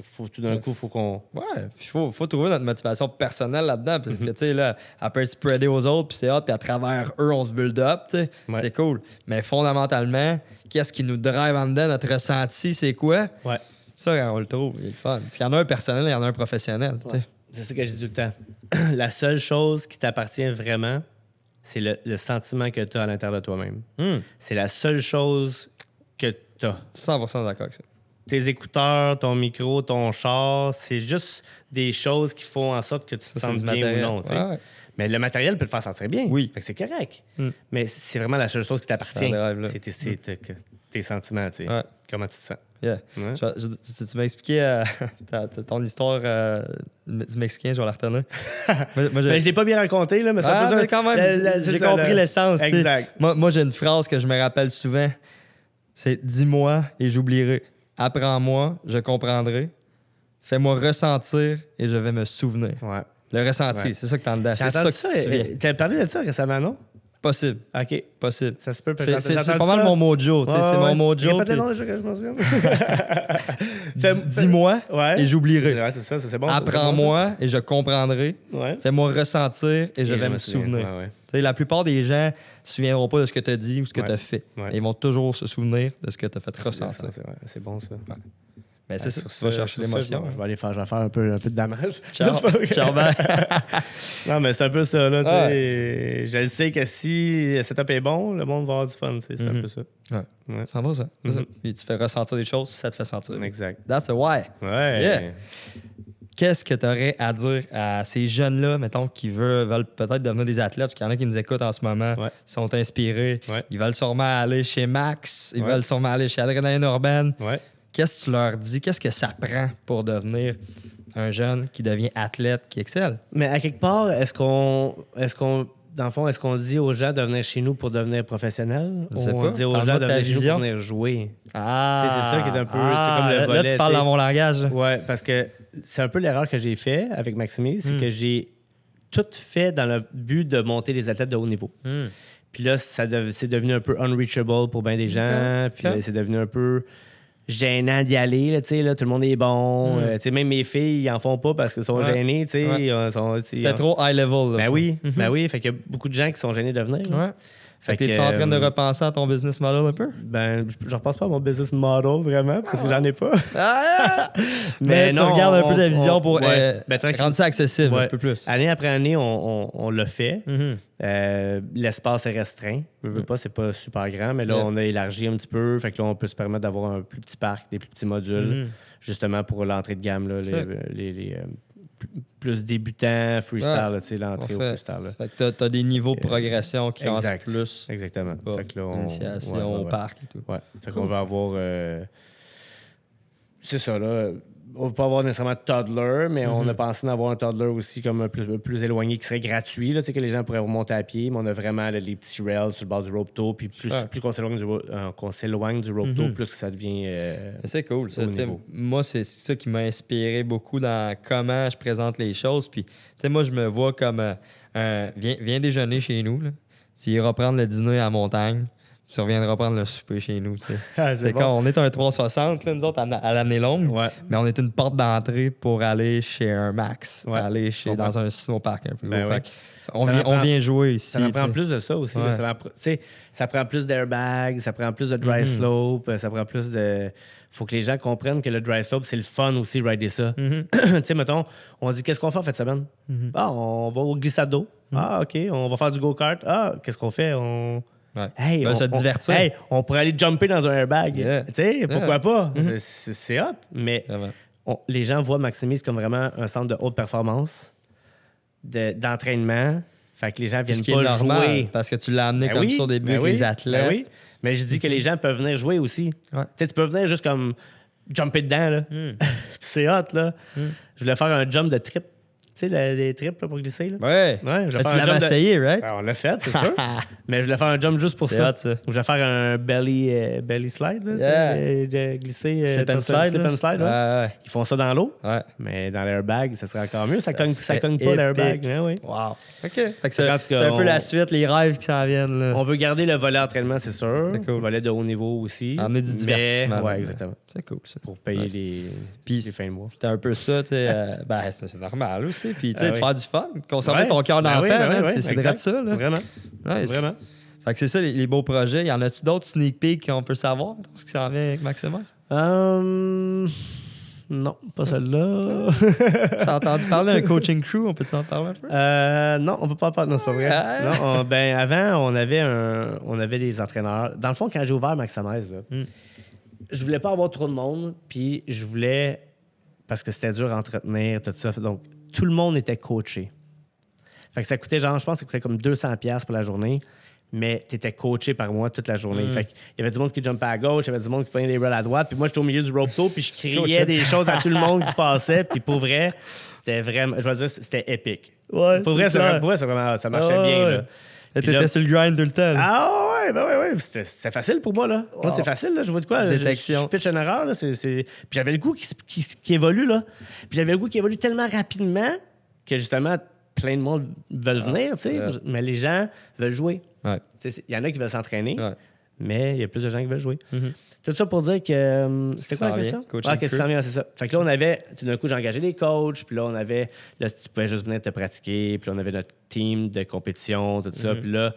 Faut, tout d'un coup, faut qu'on... Ouais, puis faut trouver notre motivation personnelle là-dedans. Parce que, tu sais, là, elle peut être spreadée aux autres, puis c'est hot, puis à travers eux, on se build up, tu sais. Ouais. C'est cool. Mais fondamentalement, qu'est-ce qui nous drive en dedans, notre ressenti, c'est quoi? Ouais. Ça, quand on le trouve, il est le fun. Parce qu'il y en a un personnel, il y en a un professionnel, tu sais. C'est ça que je dis tout le temps. La seule chose qui t'appartient vraiment, c'est le sentiment que tu as à l'intérieur de toi-même. C'est la seule chose que tu as. 100% d'accord avec ça. Tes écouteurs, ton micro, ton char, c'est juste des choses qui font en sorte que tu te Ça, c'est sentes du bien matériel. ou non. Tu sais. Ouais. Mais le matériel peut te faire sentir bien. Oui. Fait que c'est correct. Mm. Mais c'est vraiment la seule chose qui t'appartient. Ça drive, là. C'est tes sentiments. Tu sais. Ouais. Comment tu te sens. Yeah. Ouais. Tu m'as expliqué ton histoire du Mexicain, je vais la retenir. moi, Ben, je l'ai pas bien raconté, là, mais ça peut mais quand même, j'ai compris l'essence. tu sais. Exact. Moi, j'ai une phrase que je me rappelle souvent. C'est « Dis-moi et j'oublierai. Apprends-moi, je comprendrai. Fais-moi ressentir et je vais me souvenir. » Ouais. Le ressenti, Ouais. c'est ça que t'en dedans. J'ai C'est ça entendu que tu te souviens. T'as parlé de ça récemment, non? Possible. OK. Possible. Ça se peut. C'est pas mal mon mojo. C'est mon mojo. Répète le puis nom déjà que je m'en souviens. Dis-moi Ouais. et j'oublierai. Ouais, c'est bon. ça, c'est Apprends-moi et je comprendrai. bon, ça. Ouais. Fais-moi ressentir et je Et vais me souvenir. Ouais, ouais. Tu sais, la plupart des gens ne se souviendront pas de ce que tu as dit ou ce que Ouais. tu as fait. Ouais. Ils vont toujours se souvenir de ce que tu as fait ressentir. C'est bon, ça. Mais c'est ça, Sur tu vas chercher sur l'émotion. Je vais faire un peu de damage. Ciao. C'est pas vrai. Ciao, ben. Non, mais c'est un peu ça, là. tu sais. Je le sais que si le setup est bon, le monde va avoir du fun. C'est un peu ça. Ouais. Ouais. Ça va, ça. Mhm. Ça. Puis tu fais ressentir des choses, ça te fait sentir. Exact. That's a why. Ouais. Yeah. Qu'est-ce que tu aurais à dire à ces jeunes-là, mettons, qui veulent peut-être devenir des athlètes, parce qu'il y en a qui nous écoutent en ce moment, Ouais. sont inspirés, Ouais. ils veulent sûrement aller chez Max, ils Ouais. veulent sûrement aller chez Adrénaline Urbaine. Ouais. Qu'est-ce que tu leur dis? Qu'est-ce que ça prend pour devenir un jeune qui devient athlète, qui excelle? Mais à quelque part, dans le fond, est-ce qu'on dit aux gens de venir chez nous pour devenir professionnels? Je sais Ou pas. on dit aux Parle-moi gens de de ta venir chez nous vision. pour venir jouer? Ah! Tu sais, c'est ça qui est un peu- c'est comme le là, volet, tu parles tu sais. dans mon langage. là. Ouais, parce que c'est un peu l'erreur que j'ai fait avec Maximise, c'est que j'ai tout fait dans le but de monter les athlètes de haut niveau. Puis là, c'est devenu un peu unreachable pour bien des gens. Puis Ok. c'est devenu un peu gênant d'y aller. Là, tu sais, là, tout le monde est bon. Tu sais, même mes filles, ils en font pas parce qu'elles sont Ouais. gênées. Tu sais, Ouais. C'était trop high level. Là. Ben oui, ben oui. Fait qu'il y a beaucoup de gens qui sont gênés de venir. là. Ouais. Fait que Fait t'es-tu en train de repenser à ton business model un peu? Ben, je repense pas à mon business model vraiment parce que j'en ai pas. Ah! Mais tu non, regardes un peu ta vision pour ouais. Ben, tranquille. rendre ça accessible Ouais. un peu plus. Année après année, on l'a fait. Mhm. L'espace est restreint. Je veux pas, c'est pas super grand, mais là, Yeah. on a élargi un petit peu. Fait que là, on peut se permettre d'avoir un plus petit parc, des plus petits modules, justement pour l'entrée de gamme, là, les plus débutants, freestyle, Ouais. là, tu sais, l'entrée au Parfait. freestyle. Là. Fait que t'as des niveaux de progression qui rentrent Exact. plus. Exactement. Pas Fait que là, initiation au parc et tout. Ouais. Fait qu'on va avoir. C'est ça, là. On ne peut pas avoir nécessairement de toddler, mais on a pensé d'avoir un toddler aussi comme un plus éloigné qui serait gratuit, là, tu sais, que les gens pourraient remonter à pied, mais on a vraiment là, les petits rails sur le bord du rope tow, puis plus qu'on s'éloigne du rope tow, plus que ça devient. C'est cool, ça. au T'sais, niveau. moi, c'est ça qui m'a inspiré beaucoup dans comment je présente les choses. Puis, t'sais, moi, je me vois comme viens déjeuner chez nous. Là. Tu iras prendre le dîner à la montagne. Tu reviendras prendre le souper chez nous. t'sais. Ah, C'est quand on est un 360, là, nous autres, à l'année longue, Ouais. mais on est une porte d'entrée pour aller chez un Max, Ouais. aller comprends. dans un snowpark un peu. Ben gros. ouais. Fait que on Ça vient, en prend- on vient jouer ici. Ça en prend t'sais. plus de ça aussi. là. Ouais. Ça prend plus d'airbags, ça prend plus de dry slope, ça prend plus de. Faut que les gens comprennent que le dry slope, c'est le fun aussi, rider ça. Tu sais, mettons, on dit qu'est-ce qu'on fait en fin de semaine? Ah, on va au glissade d'eau. Ah, OK. On va faire du go-kart. Ah, qu'est-ce qu'on fait? Ouais. Hey, Ben, se divertir. Hey, on pourrait aller jumper dans un airbag. Yeah. Tu sais, pourquoi Yeah. pas? C'est hot. Mais Vraiment. les gens voient Maximise comme vraiment un centre de haute performance, d'entraînement. Fait que les gens Ce viennent qui est pas normal, jouer. parce que tu l'as amené Ben comme oui, ça au début ben avec oui, les athlètes. ben oui. Mais je dis que les gens peuvent venir jouer aussi. Ouais. Tu sais, tu peux venir juste comme jumper dedans. Là. C'est hot. Là. Je voulais faire un jump de trip. sais, les trips là, pour glisser. Là. Ouais. Ouais, je vais Tu faire un l'avais jump essayé, right? On l'a fait, c'est sûr. Mais je voulais faire un jump juste pour C'est ça. hot, ça. Je voulais faire un belly slide, là, Yeah. de glisser. Slip and slide. Slip and slide, ouais. Ouais. Ils font ça dans l'eau, Ouais. mais dans l'airbag, ça serait encore mieux. Ça serait cogne pas l'airbag. épique. Ouais, oui. Wow. OK. Fait que En tout c'est cas, un peu la suite, les rêves qui s'en viennent. Là. On veut garder le volet entraînement, c'est sûr. C'est cool. Le volet de haut niveau aussi. Emmener du divertissement. Ouais, là. exactement. C'est cool, ça. Pour payer Ouais. les fins de mois. C'était un peu ça, tu sais. Ben, c'est normal aussi. Puis, tu sais, Ah de oui. faire du fun, conserver Ouais. ton cœur Ben d'enfant, oui, ben oui, man, oui, c'est exact. de ça, là. Vraiment. Nice. Vraiment. Fait que c'est ça, les beaux projets. Y en a-tu d'autres sneak peeks qu'on peut savoir? Ce qui s'en vient avec Maximus? Non, pas celle-là. T'as entendu parler d'un coaching crew? On peut-tu en parler un peu? Non, on peut pas en parler. Non, c'est pas vrai. Ah. Non, ben, avant, on avait des entraîneurs. Dans le fond, quand j'ai ouvert Maximise, là, je voulais pas avoir trop de monde, puis je voulais, parce que c'était dur à entretenir, tout ça. Donc, tout le monde était coaché. Fait que ça coûtait, genre, je pense que ça coûtait comme 200$ pour la journée, mais tu étais coaché par moi toute la journée. Fait qu'il y avait du monde qui jumpait à gauche, il y avait du monde qui prenait des rolls à droite, puis moi, j'étais au milieu du rope toe, puis je criais des choses à tout le monde qui passait, puis pour vrai, c'était vraiment, je vais dire, c'était épique. Ouais, Pour vrai, c'est vraiment, ça marchait bien, là. Et Puis t'étais là- sur le grind tout le temps. là. Ah ouais, ben ouais. C'était facile pour moi, là. Moi, c'est facile, là. Je vois de quoi. Détection. Je pitch une erreur, là. Puis j'avais le goût qui évolue, là. Puis j'avais le goût qui évolue tellement rapidement que, justement, plein de monde veulent venir, tu sais. ouais. Mais les gens veulent jouer. Ouais. Il y en a qui veulent s'entraîner, Ouais. mais il y a plus de gens qui veulent jouer. Tout ça pour dire que... C'était quoi Ça la vient, question? coaching Ah, qu'est-ce qui crew. s'en vient, c'est ça. Fait que là, on avait... Tout d'un coup, j'ai engagé des coachs, puis là, on avait... Là, tu pouvais juste venir te pratiquer, puis là, on avait notre team de compétition, tout ça. Puis là,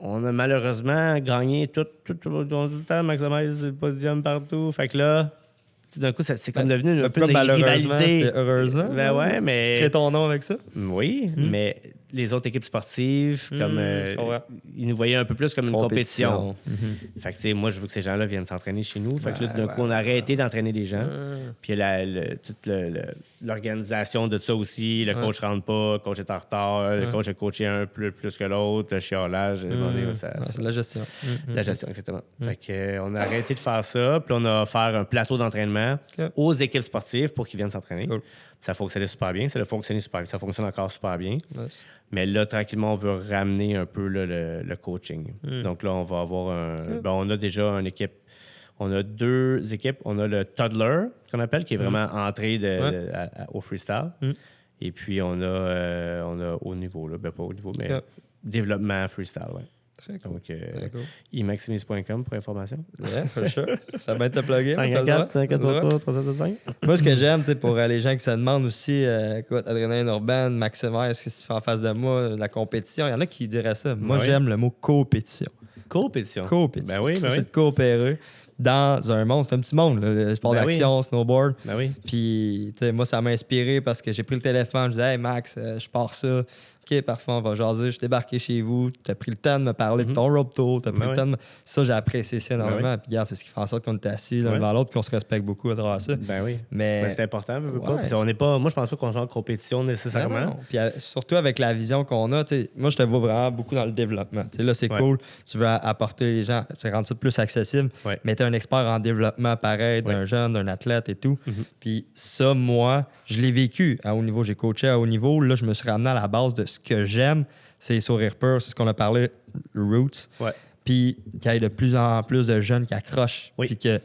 on a malheureusement gagné tout le temps, Maximise le podium partout. Fait que là, tout d'un coup, c'est comme devenu un peu Pourquoi une malheureusement, rivalité. c'est heureusement. Ben ouais, mais... Tu crées ton nom avec ça? Oui, mais les autres équipes sportives, comme je comprends. ils nous voyaient un peu plus comme une compétition. Mhm. Fait que, tu sais, moi, je veux que ces gens-là viennent s'entraîner chez nous. Fait que là, Ouais, d'un coup, on a arrêté d'entraîner des gens. Puis toute l'organisation de ça aussi, le coach rentre pas, le coach est en retard, le coach a coaché un plus que l'autre, le chiolage, ça, Ouais, c'est de la gestion. la gestion, exactement. Fait que, on a arrêté de faire ça, puis on a offert un plateau d'entraînement Ok. aux équipes sportives pour qu'ils viennent s'entraîner. Cool. Ça fonctionnait super bien, ça a fonctionné super bien, ça fonctionne encore super bien. Nice. Mais là, tranquillement, on veut ramener un peu là, le coaching. Donc là, on va avoir ben, on a déjà une équipe. On a 2 équipes. On a le toddler, qu'on appelle, qui est vraiment entré au freestyle. Et puis, on a haut niveau, là. Ben, pas haut niveau, mais Ok. développement freestyle, ouais. Très cool. Donc, Très cool. imaximise.com pour information. Yeah, for sure. Ça va être te plugger. mais t'as le droit. 514 375. Moi, ce que j'aime, tu sais, pour les gens qui se demandent aussi, écoute, adrénaline urbaine, Maximise, qu'est-ce que tu fais en face de moi, la compétition, il y en a qui diraient ça. Moi, Oui. j'aime le mot compétition. Compétition. Compétition. Ben oui, ben C'est oui. de coopérer dans un monde. C'est un petit monde, là, le sport Ben d'action, snowboard. Ben oui. Puis, tu sais, moi, ça m'a inspiré parce que j'ai pris le téléphone, je disais, hey Max, je pars ça. OK, parfois, on va jaser. Je suis débarqué chez vous. Tu as pris le temps de me parler de ton rope tour. Tu as pris Ben le temps de Ça, j'ai apprécié ça énormément. oui. Puis, regarde, c'est ce qui fait en sorte qu'on est assis l'un Ouais. devant l'autre qu'on se respecte beaucoup à travers ça. Ben oui. Mais. Ben, c'est important, veux pas. Ouais. Puis on n'est pas. Moi, je pense pas qu'on soit en compétition nécessairement. Non. Puis surtout avec la vision qu'on a, tu sais, moi je te vois vraiment beaucoup dans le développement. Tu sais, là, c'est Ouais. cool, tu veux apporter les gens, tu rends ça plus accessible, Ouais. mais tu es un expert en développement pareil, d'un Ouais. jeune, d'un athlète et tout. Puis ça, moi, je l'ai vécu à haut niveau, j'ai coaché à haut niveau. Là, je me suis ramené à la base de ce que j'aime, c'est les sourires purs, c'est ce qu'on a parlé, Roots. Ouais. Puis qu'il y ait de plus en plus de jeunes qui accrochent, Oui. puis que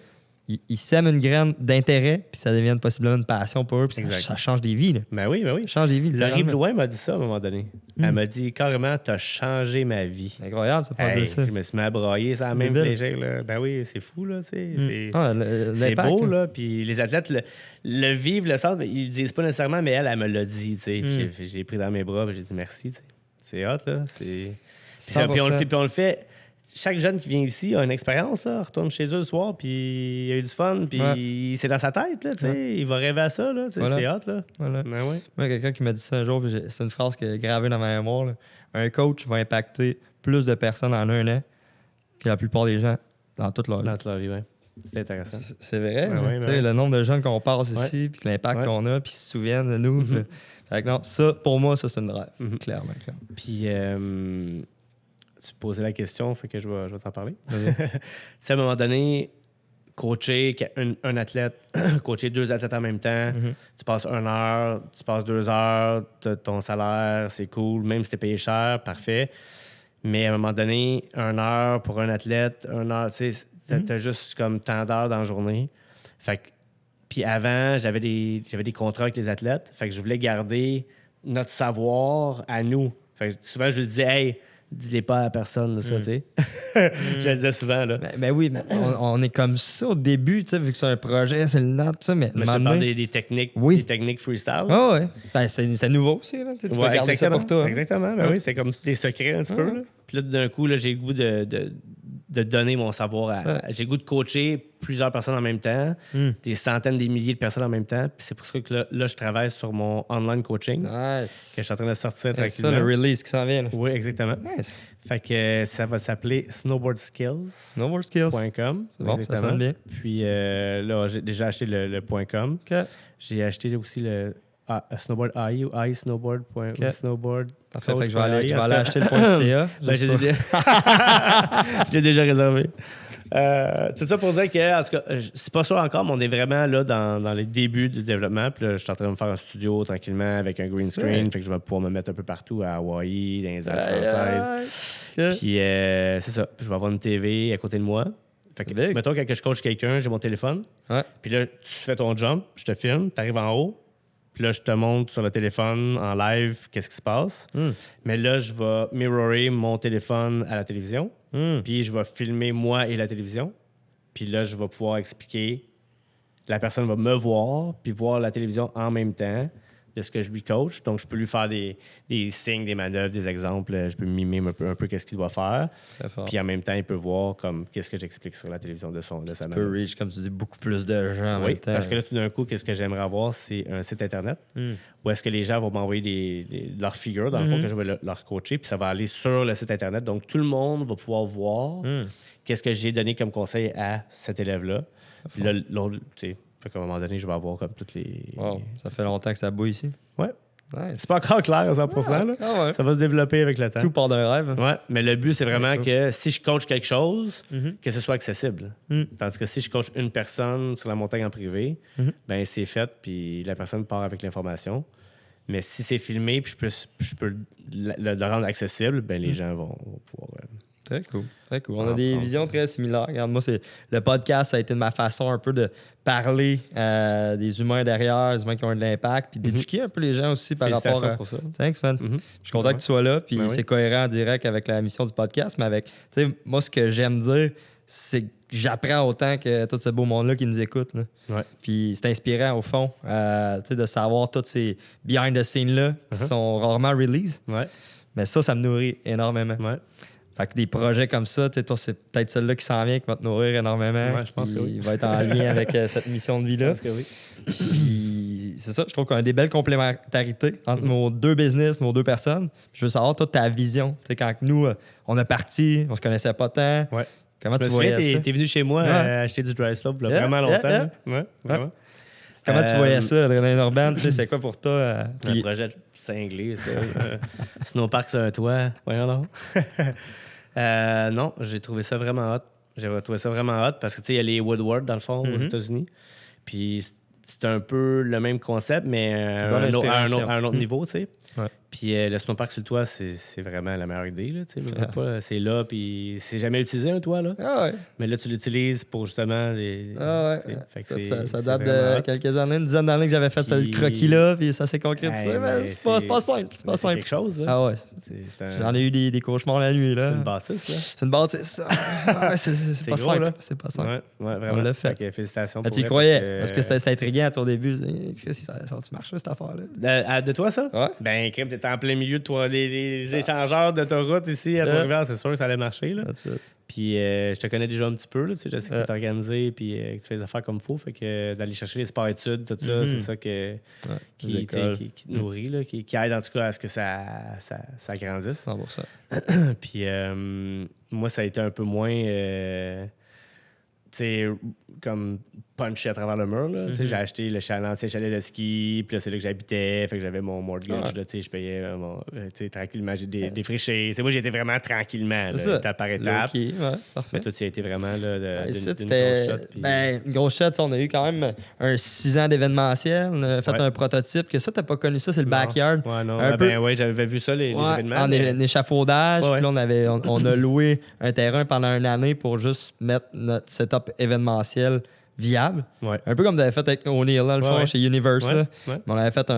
ils sèment une graine d'intérêt, puis ça devienne possiblement une passion pour eux, puis Exact. ça change des vies. Là. Ben oui, ben oui. Ça change des vies. Laurie littéralement. Blouin m'a dit ça à un moment donné. Elle m'a dit carrément, t'as changé ma vie. C'est incroyable, ça, Hey, dire ça. je me suis mis à brailler sans C'est même débile. fléchir. Là. Ben oui, c'est fou, là, tu sais. Ah, C'est l'impact, beau, là. là. Puis les athlètes le vivent, le sentent. Ils le disent pas nécessairement, mais elle me l'a dit, tu sais. Puis j'ai pris dans mes bras, puis j'ai dit merci, tu sais. C'est hot, là. Puis on le fait. Chaque jeune qui vient ici a une expérience, là, retourne chez eux le soir, puis il a eu du fun, puis c'est dans sa tête, là, tu sais. Ouais. Il va rêver à ça, là, tu sais. Voilà. C'est hot, là. Voilà. Ben ouais. Moi, quelqu'un qui m'a dit ça un jour, puis c'est une phrase qui est gravée dans ma mémoire. Là. Un coach va impacter plus de personnes en un an que la plupart des gens dans toute leur vie. Dans toute leur vie, ouais. C'est intéressant. C'est vrai. Ben là. oui, Tu ben sais, oui. le nombre de jeunes qu'on passe ici, puis l'impact Ouais. qu'on a, puis ils se souviennent de nous. Puis- Fait que non, ça, pour moi, ça, c'est une rêve. Mhm. Clairement. Puis, tu posais la question, fait que je vais t'en parler. Vas-y. Tu sais, à un moment donné, coacher un athlète, coacher 2 athlètes en même temps, tu passes 1 heure, tu passes 2 heures, t'as ton salaire, c'est cool, même si t'es payé cher, parfait. Mais à un moment donné, 1 heure pour un athlète, 1 heure, tu sais, t'as juste comme tant d'heures dans la journée. Fait que, puis avant, j'avais des contrats avec les athlètes, fait que je voulais garder notre savoir à nous. Fait que souvent, je lui disais, hey, dis-les pas à personne, là, ça, tu sais. Je le disais souvent, là. Ben oui, mais on est comme ça au début, tu sais, vu que c'est un projet, c'est le note, tout ça, mais Mais je te parle des techniques, oui. des techniques freestyle. Ah ouais. Ben, c'est nouveau aussi, là. Tu peux garder ça pour toi. Exactement. Ben oui, c'est comme des secrets un petit peu. Là. Puis là, d'un coup, là, j'ai le goût de donner mon savoir. J'ai le goût de coacher plusieurs personnes en même temps, des centaines, des milliers de personnes en même temps. Puis c'est pour ça que là, je travaille sur mon online coaching Nice. que je suis en train de sortir tranquillement. C'est ça, le release qui s'en vient. Là. Oui, exactement. Nice. Fait que ça va s'appeler snowboardskills.com. Snowboardskills. Bon, ça sonne bien. Puis là, j'ai déjà acheté le .com. OK. J'ai acheté aussi le Snowboard AI ou iSnowboard. Okay. Snowboard. Parfait, fait que je vais aller acheter le .ca. Ben, je l'ai déjà réservé. Tout ça pour dire que, en tout cas, c'est pas sûr encore, mais on est vraiment là dans les débuts du développement. Puis là, je suis en train de me faire un studio tranquillement avec un green screen. Fait que je vais pouvoir me mettre un peu partout à Hawaï, dans les Alpes françaises. Puis c'est ça. Puis je vais avoir une TV à côté de moi. Fait que, mettons, quand je coach quelqu'un, j'ai mon téléphone. Puis là, tu fais ton jump, je te filme, tu arrives en haut. Puis là, je te montre sur le téléphone, en live, qu'est-ce qui se passe. Mais là, je vais mirrorer mon téléphone à la télévision. Puis je vais filmer moi et la télévision. Puis là, je vais pouvoir expliquer. La personne va me voir, puis voir la télévision en même temps de ce que je lui coach. Donc, je peux lui faire des signes, des manœuvres, des exemples. Je peux mimer un peu qu'est-ce qu'il doit faire. Puis en même temps, il peut voir comme qu'est-ce que j'explique sur la télévision de sa manœuvre. Tu peux reach, comme tu dis, beaucoup plus de gens en même temps. Parce que là, tout d'un coup, qu'est-ce que j'aimerais avoir, c'est un site Internet où est-ce que les gens vont m'envoyer leurs figures, dans le fond, que je vais leur coacher, puis ça va aller sur le site Internet. Donc, tout le monde va pouvoir voir qu'est-ce que j'ai donné comme conseil à cet élève-là. Puis là, l'autre, tu sais, fait qu'à un moment donné, je vais avoir comme toutes les... Wow, ça fait longtemps que ça bouille ici. Ouais. Nice. C'est pas encore clair à 100%. Là. Ça va se développer avec le temps. Tout part d'un rêve. Ouais, mais le but, c'est vraiment que si je coach quelque chose, que ce soit accessible. Tandis que si je coach une personne sur la montagne en privé, ben c'est fait, puis la personne part avec l'information. Mais si c'est filmé, puis je peux le rendre accessible, ben les gens vont pouvoir... Très cool. Très cool. On a des visions très similaires. Regarde, moi, le podcast, ça a été de ma façon un peu de parler des humains derrière, des humains qui ont de l'impact, puis d'éduquer un peu les gens aussi par rapport à... pour ça. Thanks, man. Je suis content que tu sois là, puis c'est cohérent en direct avec la mission du podcast, mais avec... Tu sais, moi, ce que j'aime dire, c'est que j'apprends autant que tout ce beau monde-là qui nous écoute. Là. Ouais. Puis c'est inspirant, au fond, de savoir tous ces behind the scenes-là qui sont rarement release. Ouais. Mais ça me nourrit énormément. Ouais. Fait que des projets comme ça, toi, c'est peut-être celui-là qui s'en vient, qui va te nourrir énormément. Ouais, je pense que oui. Il va être en lien avec cette mission de vie-là. Je pense que oui. Puis c'est ça, je trouve qu'on a des belles complémentarités entre nos deux business, nos deux personnes. Puis je veux savoir, toi, ta vision. Tu sais, quand nous, on a parti, on se connaissait pas tant. Ouais. Comment tu voyais ça? T'es venu chez moi acheter du dry slope vraiment longtemps. Ouais, vraiment. Comment tu voyais ça, Adrénaline Urbaine? Tu sais, c'est quoi pour toi? Un projet cinglé, ça. Snowpark sur un toit. Voyons donc. Non, j'ai trouvé ça vraiment hot. J'ai trouvé ça vraiment hot parce que, tu sais, il y a les Woodward, dans le fond, aux États-Unis. Puis c'est un peu le même concept, mais à un autre niveau, tu sais. Ouais. Puis le snowpark sur le toit, c'est vraiment la meilleure idée. Là, c'est là, puis c'est jamais utilisé un toit. Là. Ah ouais. Mais là, tu l'utilises pour justement les. Ah ouais. Fait que ça date de quelques années, une dizaine d'années que j'avais fait ce croquis-là, puis ça s'est concrétisé. Hey, mais c'est pas simple. C'est pas simple. quelque chose. Là. Ah ouais. J'en ai eu des cauchemars la nuit. Là. C'est une bâtisse. Là. C'est une bâtisse, ça. Ouais, c'est pas gros, simple. Là. C'est pas simple. Ouais, vraiment. On l'a fait. Félicitations. Tu y croyais? Parce que c'était intriguant à ton début. Est-ce que ça marche, cette affaire-là? De toi, ça? Ouais. Ben, Crime, t'étais en plein milieu de toi. Les échangeurs d'autoroute ici à Trois-Rivières, c'est sûr que ça allait marcher. Là. Puis je te connais déjà un petit peu. Là, je sais que tu es organisé et que tu fais les affaires comme il faut. Fait que d'aller chercher les sports études, tout ça, c'est ça qui te nourrit, là, qui aide en tout cas à ce que ça grandisse. 100%. Puis moi, ça a été un peu moins comme punché à travers le mur. Là. Tu sais, j'ai acheté l'ancien chalet de ski, puis là, c'est là que j'habitais. Fait que j'avais mon mortgage. Là, tu sais, je payais tranquillement. J'ai défriché. Moi, j'étais vraiment tranquillement, là, étape par étape. OK, ouais, c'est parfait. Toi, tu as été vraiment là, d'une c'était grosse shot. Puis... une grosse shot. On a eu quand même un 6 ans d'événementiel. On a fait un prototype. Que ça, t'as pas connu ça, c'est le backyard. Ouais, non. Un j'avais vu ça, les événements. En échafaudage. Ouais, Puis là, on a loué un terrain pendant une année pour juste mettre notre setup événementiel viable. Ouais. Un peu comme tu avais fait avec O'Neill, dans le fond, chez Universal. Ouais. On avait fait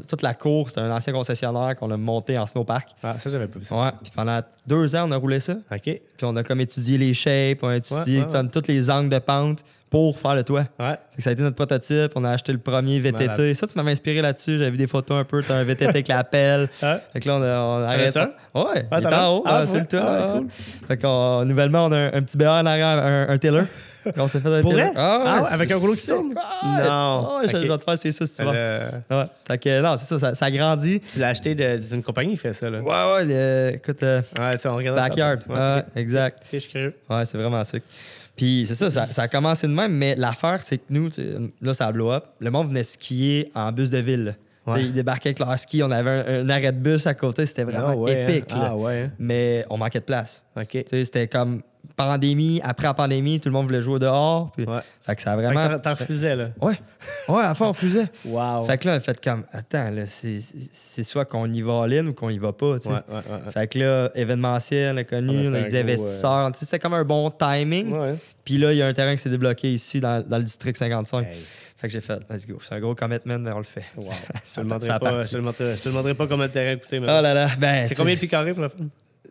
toute la course. C'était un ancien concessionnaire qu'on a monté en snowpark. Ah, ça, j'avais pas vu ça. Ouais. Puis pendant 2 ans, on a roulé ça. OK. Puis on a comme étudié les shapes, on a étudié tous les angles de pente pour faire le toit. Ouais. Fait que ça a été notre prototype. On a acheté le premier VTT. Malade. Ça, tu m'avais inspiré là-dessus. J'avais vu des photos un peu. T'as un VTT avec la pelle. Ouais. Fait que là, on arrête. ça? Ouais, il est en haut. C'est le toit. Ah, cool. Fait qu'on, nouvellement, on a un petit BR en arrière, un tiller. On s'est fait un Pour tiller. vrai? Avec un rouleau qui tourne? Non. Je vais te faire c'est ça si tu veux. Ouais. Fait que non, c'est ça. Ça grandit. Tu l'as acheté d'une compagnie qui fait ça, là? Ouais. Écoute, Ouais, tu on regarde Backyard. ça. Ouais, exact. Ok, je suis curieux. Ouais, c'est vraiment sick. Puis c'est ça a commencé de même, mais l'affaire, c'est que nous, là, ça a blow up. Le monde venait skier en bus de ville. Là. Ouais. Ils débarquaient avec leur ski, on avait un arrêt de bus à côté, c'était vraiment épique. Hein? Là. Ah ouais. Mais on manquait de place. OK. C'était comme pandémie, après la pandémie, tout le monde voulait jouer dehors. Puis, fait que ça a vraiment. Fait que t'en refusais, là. Ouais, à la fin, on refusait. Wow. Fait que là, on a fait comme, attends, là, c'est soit qu'on y va all-in ou qu'on y va pas. Tu sais. Ouais. Fait que là, événementiel, on a connu, on a eu des investisseurs. Tu sais, c'était comme un bon timing. Ouais. Puis là, il y a un terrain qui s'est débloqué ici dans le district 55. Hey. Fait que j'ai fait, let's go. C'est un gros commitment, mais on le fait. Wow. Je te demanderai pas combien de terrain coûtait. Oh là là. Ben, c'est combien de pieds carrés pour la fin?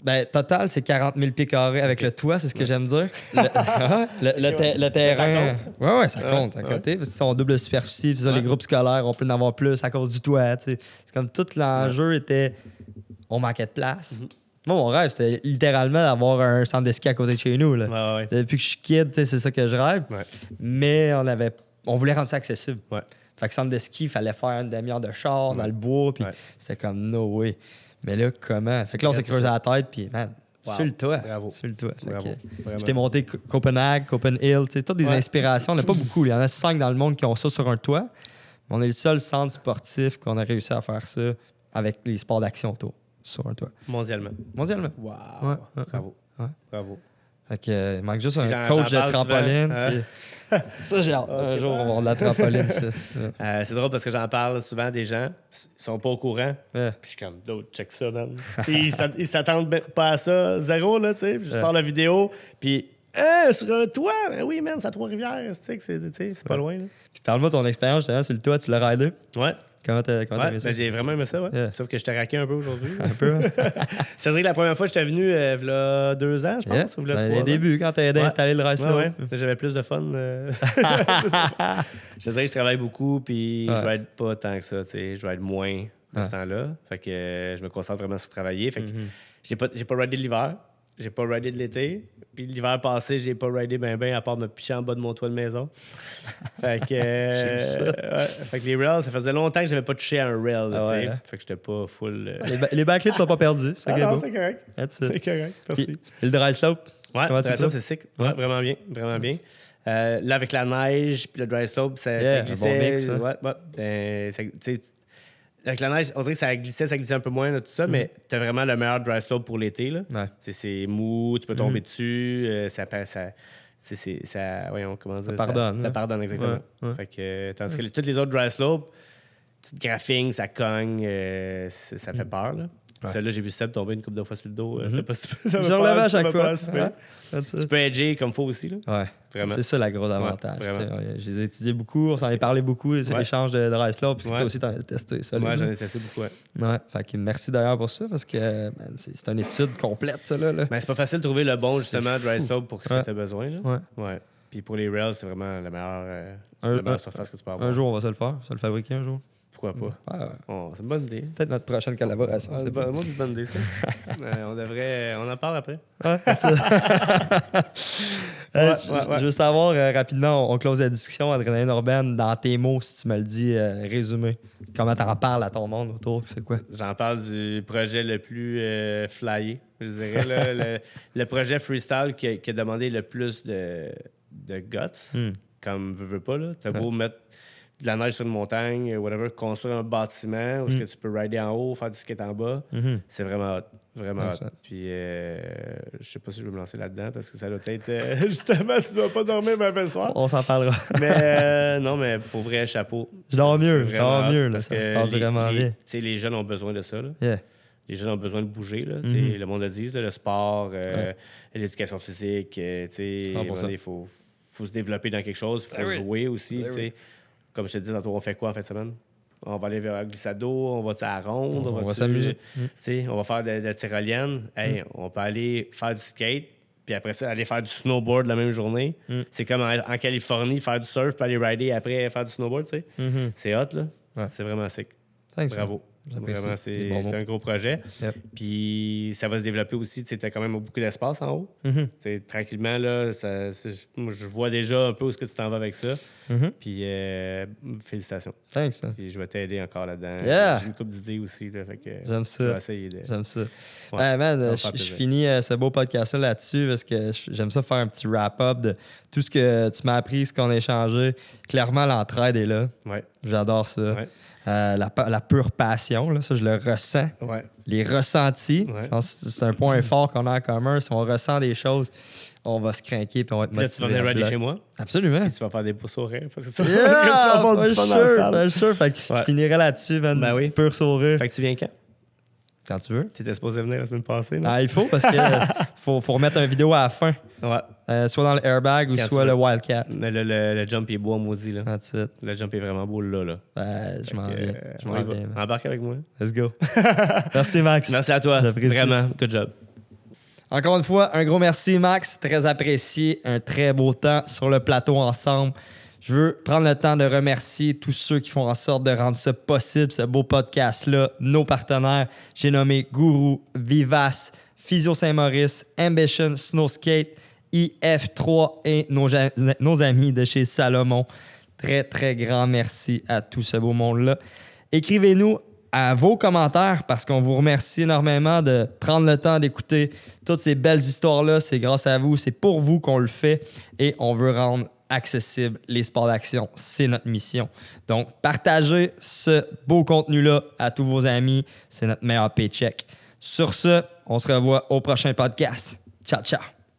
Ben, total, c'est 40 000 pieds carrés avec le toit, c'est ce que j'aime dire. Le terrain. Ouais, ça compte à côté. Parce que c'est en double superficie, puis ça, les groupes scolaires, on peut en avoir plus à cause du toit. Tu sais. C'est comme tout l'enjeu était. On manquait de place. Moi, mon rêve, c'était littéralement d'avoir un centre de ski à côté de chez nous. Là. Ouais. Depuis que je suis kid, tu sais, c'est ça que je rêve. Ouais. Mais on voulait rendre ça accessible. Ouais. Fait que centre de ski, il fallait faire une demi-heure de char dans le bois, puis c'était comme no way. Mais là, comment? Fait que là, on s'est creusé la tête, puis man, sur le toit. Bravo. Sur le toit. Bravo. J'étais monté Copenhague, Copenhill, tu sais, toutes des inspirations. On n'a pas beaucoup. Il y en a 5 dans le monde qui ont ça sur un toit. Mais on est le seul centre sportif qu'on a réussi à faire ça avec les sports d'action autour, sur un toit. Mondialement. Wow. Ouais. Bravo. Fait que, il manque juste un coach de trampoline. Puis... ça, j'ai hâte. Un jour, on va avoir de la trampoline. Ça. C'est drôle parce que j'en parle souvent des gens. Ils sont pas au courant. Puis je suis comme, d'autres, check ça, man. Puis ils s'attendent pas à ça. Zéro, là, tu sais. Je sors la vidéo. Puis, sur un toit. Ben oui, man, c'est à Trois-Rivières. Tu sais, c'est pas loin. Là. Puis parle-moi de ton expérience, justement, sur le toit. Tu l'as raidé. Ouais. Comment t'as aimé ça? J'ai vraiment aimé ça, Sauf que je t'ai raqué un peu aujourd'hui. Un peu, hein? Je te dirais que la première fois, j'étais venu il y a 2 ans, je pense. Ou il y a 3 ans. Au début, quand t'as aidé à installer le reste là. J'avais plus de fun. Je te dirais que je travaille beaucoup, puis je vais être pas tant que ça. Je vais être moins à ce temps-là. Fait que je me concentre vraiment sur travailler. Fait que j'ai pas ridé de l'hiver. J'ai pas ridé de l'été. Puis l'hiver passé, j'ai pas ridé ben à part me picher en bas de mon toit de maison. Fait que, fait que les rails, ça faisait longtemps que j'avais pas touché à un rail. Fait que j'étais pas full. Les backlips sont pas perdus. C'est non, c'est correct. C'est correct. Merci. Et le dry slope? Ouais, le dry slope, c'est sick. Ouais, vraiment bien. Vraiment bien. Là, avec la neige puis le dry slope, ça glissait. Un bon mix, avec la neige, on dirait que ça glissait un peu moins, là, tout ça, mais t'as vraiment le meilleur dry slope pour l'été. Là. Ouais. C'est mou, tu peux tomber dessus, voyons, comment dire? Ça pardonne. Ça pardonne, exactement. Ouais. Fait que, tandis que toutes les autres dry slopes, tu te graphines, ça cogne, ça fait peur. Là. Celle-là, j'ai vu Seb tomber une couple de fois sur le dos. C'était pas super. Je relevais à chaque fois. Tu peux edger comme il faut aussi. Là. Ouais. Vraiment. C'est ça, le gros avantage. Ouais, je les ai étudiés beaucoup. On s'en est parlé beaucoup. C'est l'échange de dry slope. Puis toi aussi, t'en as testé ça. Ouais, j'en ai testé beaucoup. Ouais. Fait que merci d'ailleurs pour ça parce que c'est une étude complète, ça. Là. Mais c'est pas facile de trouver le bon, justement, dry slope pour ce que tu as besoin. Là. Ouais. Puis pour les rails, c'est vraiment la meilleure surface que tu peux avoir. Un jour, on va se le faire. On va le fabriquer un jour. Pourquoi pas? C'est une bonne idée. Peut-être notre prochaine collaboration. C'est une bonne idée, ça. On en parle après. Je veux savoir rapidement, on close la discussion, Adrénaline urbaine, dans tes mots, si tu me le dis, résumé. Comment t'en parles à ton monde autour? C'est quoi? J'en parle du projet le plus flyé, je dirais. Là, le projet freestyle qui a demandé le plus de guts. comme veux pas, là. T'as beau mettre de la neige sur une montagne, whatever, construire un bâtiment où est-ce que tu peux rider en haut, faire du skate en bas, c'est vraiment hot. Vraiment hot. Puis, je sais pas si je vais me lancer là-dedans parce que ça doit être, justement, si tu vas pas dormir même le soir. On s'en parlera. Mais non, mais pour vrai, chapeau. Je dors mieux, là, ça se passe vraiment bien. Tu sais, les jeunes ont besoin de ça, là. Yeah. Les jeunes ont besoin de bouger, là. Tu sais, le monde le dit, le sport, l'éducation physique, tu sais, il faut se développer dans quelque chose, il faut jouer aussi, tu sais. Comme je te dis, tantôt, on fait quoi en fin de semaine? On va aller vers la glissado, on va à la ronde, on va s'amuser. On va faire de la tyrolienne. Hey, on peut aller faire du skate, puis après ça, aller faire du snowboard la même journée. C'est comme en Californie, faire du surf, puis aller rider après faire du snowboard, tu sais. C'est hot, là. Ouais. C'est vraiment sick. Thanks, bravo. Vraiment, c'est un gros projet. Yep. Puis ça va se développer aussi. Tu as quand même beaucoup d'espace en haut. Tranquillement, là, moi, je vois déjà un peu où est-ce que tu t'en vas avec ça. Puis félicitations. Thanks, man. Puis je vais t'aider encore là-dedans. Yeah. J'ai une couple d'idées aussi. Là, fait que j'aime ça. Je vais essayer de... J'aime ça. Ouais, man, je finis ce beau podcast là-dessus parce que j'aime ça faire un petit wrap-up de tout ce que tu m'as appris, ce qu'on a échangé. Clairement, l'entraide est là. Ouais. J'adore ça. Ouais. La pure passion, là, ça, je le ressens. Ouais. Les ressentis, je pense que c'est un point fort qu'on a en commun. Si on ressent des choses, on va se craquer et on va être motivé. Tu vas venir rider chez moi? Absolument. Et tu vas faire des pouces au rire. Parce que tu vas avoir du fun ensemble. Fait que je finirai là-dessus, man. Ben oui. Pur sourire. Fait que tu viens quand? Quand tu veux. Tu étais supposé venir la semaine passée, là? Il faut parce que faut remettre une vidéo à la fin. Ouais. Soit dans le airbag ou soit le Wildcat. Le jump est beau à maudit, là. That's it. Le jump est vraiment beau, là. Je m'en viens. Je m'en viens. Embarque avec moi. Let's go. Merci, Max. Merci à toi. Vraiment, good job. Encore une fois, un gros merci, Max. Très apprécié. Un très beau temps sur le plateau ensemble. Je veux prendre le temps de remercier tous ceux qui font en sorte de rendre ça possible, ce beau podcast-là, nos partenaires. J'ai nommé Guru, Vivace, Physio Saint-Maurice, Ambition, Snowskate, IF3 et nos amis de chez Salomon. Très, très grand merci à tout ce beau monde-là. Écrivez-nous à vos commentaires parce qu'on vous remercie énormément de prendre le temps d'écouter toutes ces belles histoires-là. C'est grâce à vous, c'est pour vous qu'on le fait et on veut rendre accessible les sports d'action. C'est notre mission. Donc, partagez ce beau contenu-là à tous vos amis. C'est notre meilleur paycheck. Sur ce, on se revoit au prochain podcast. Ciao, ciao.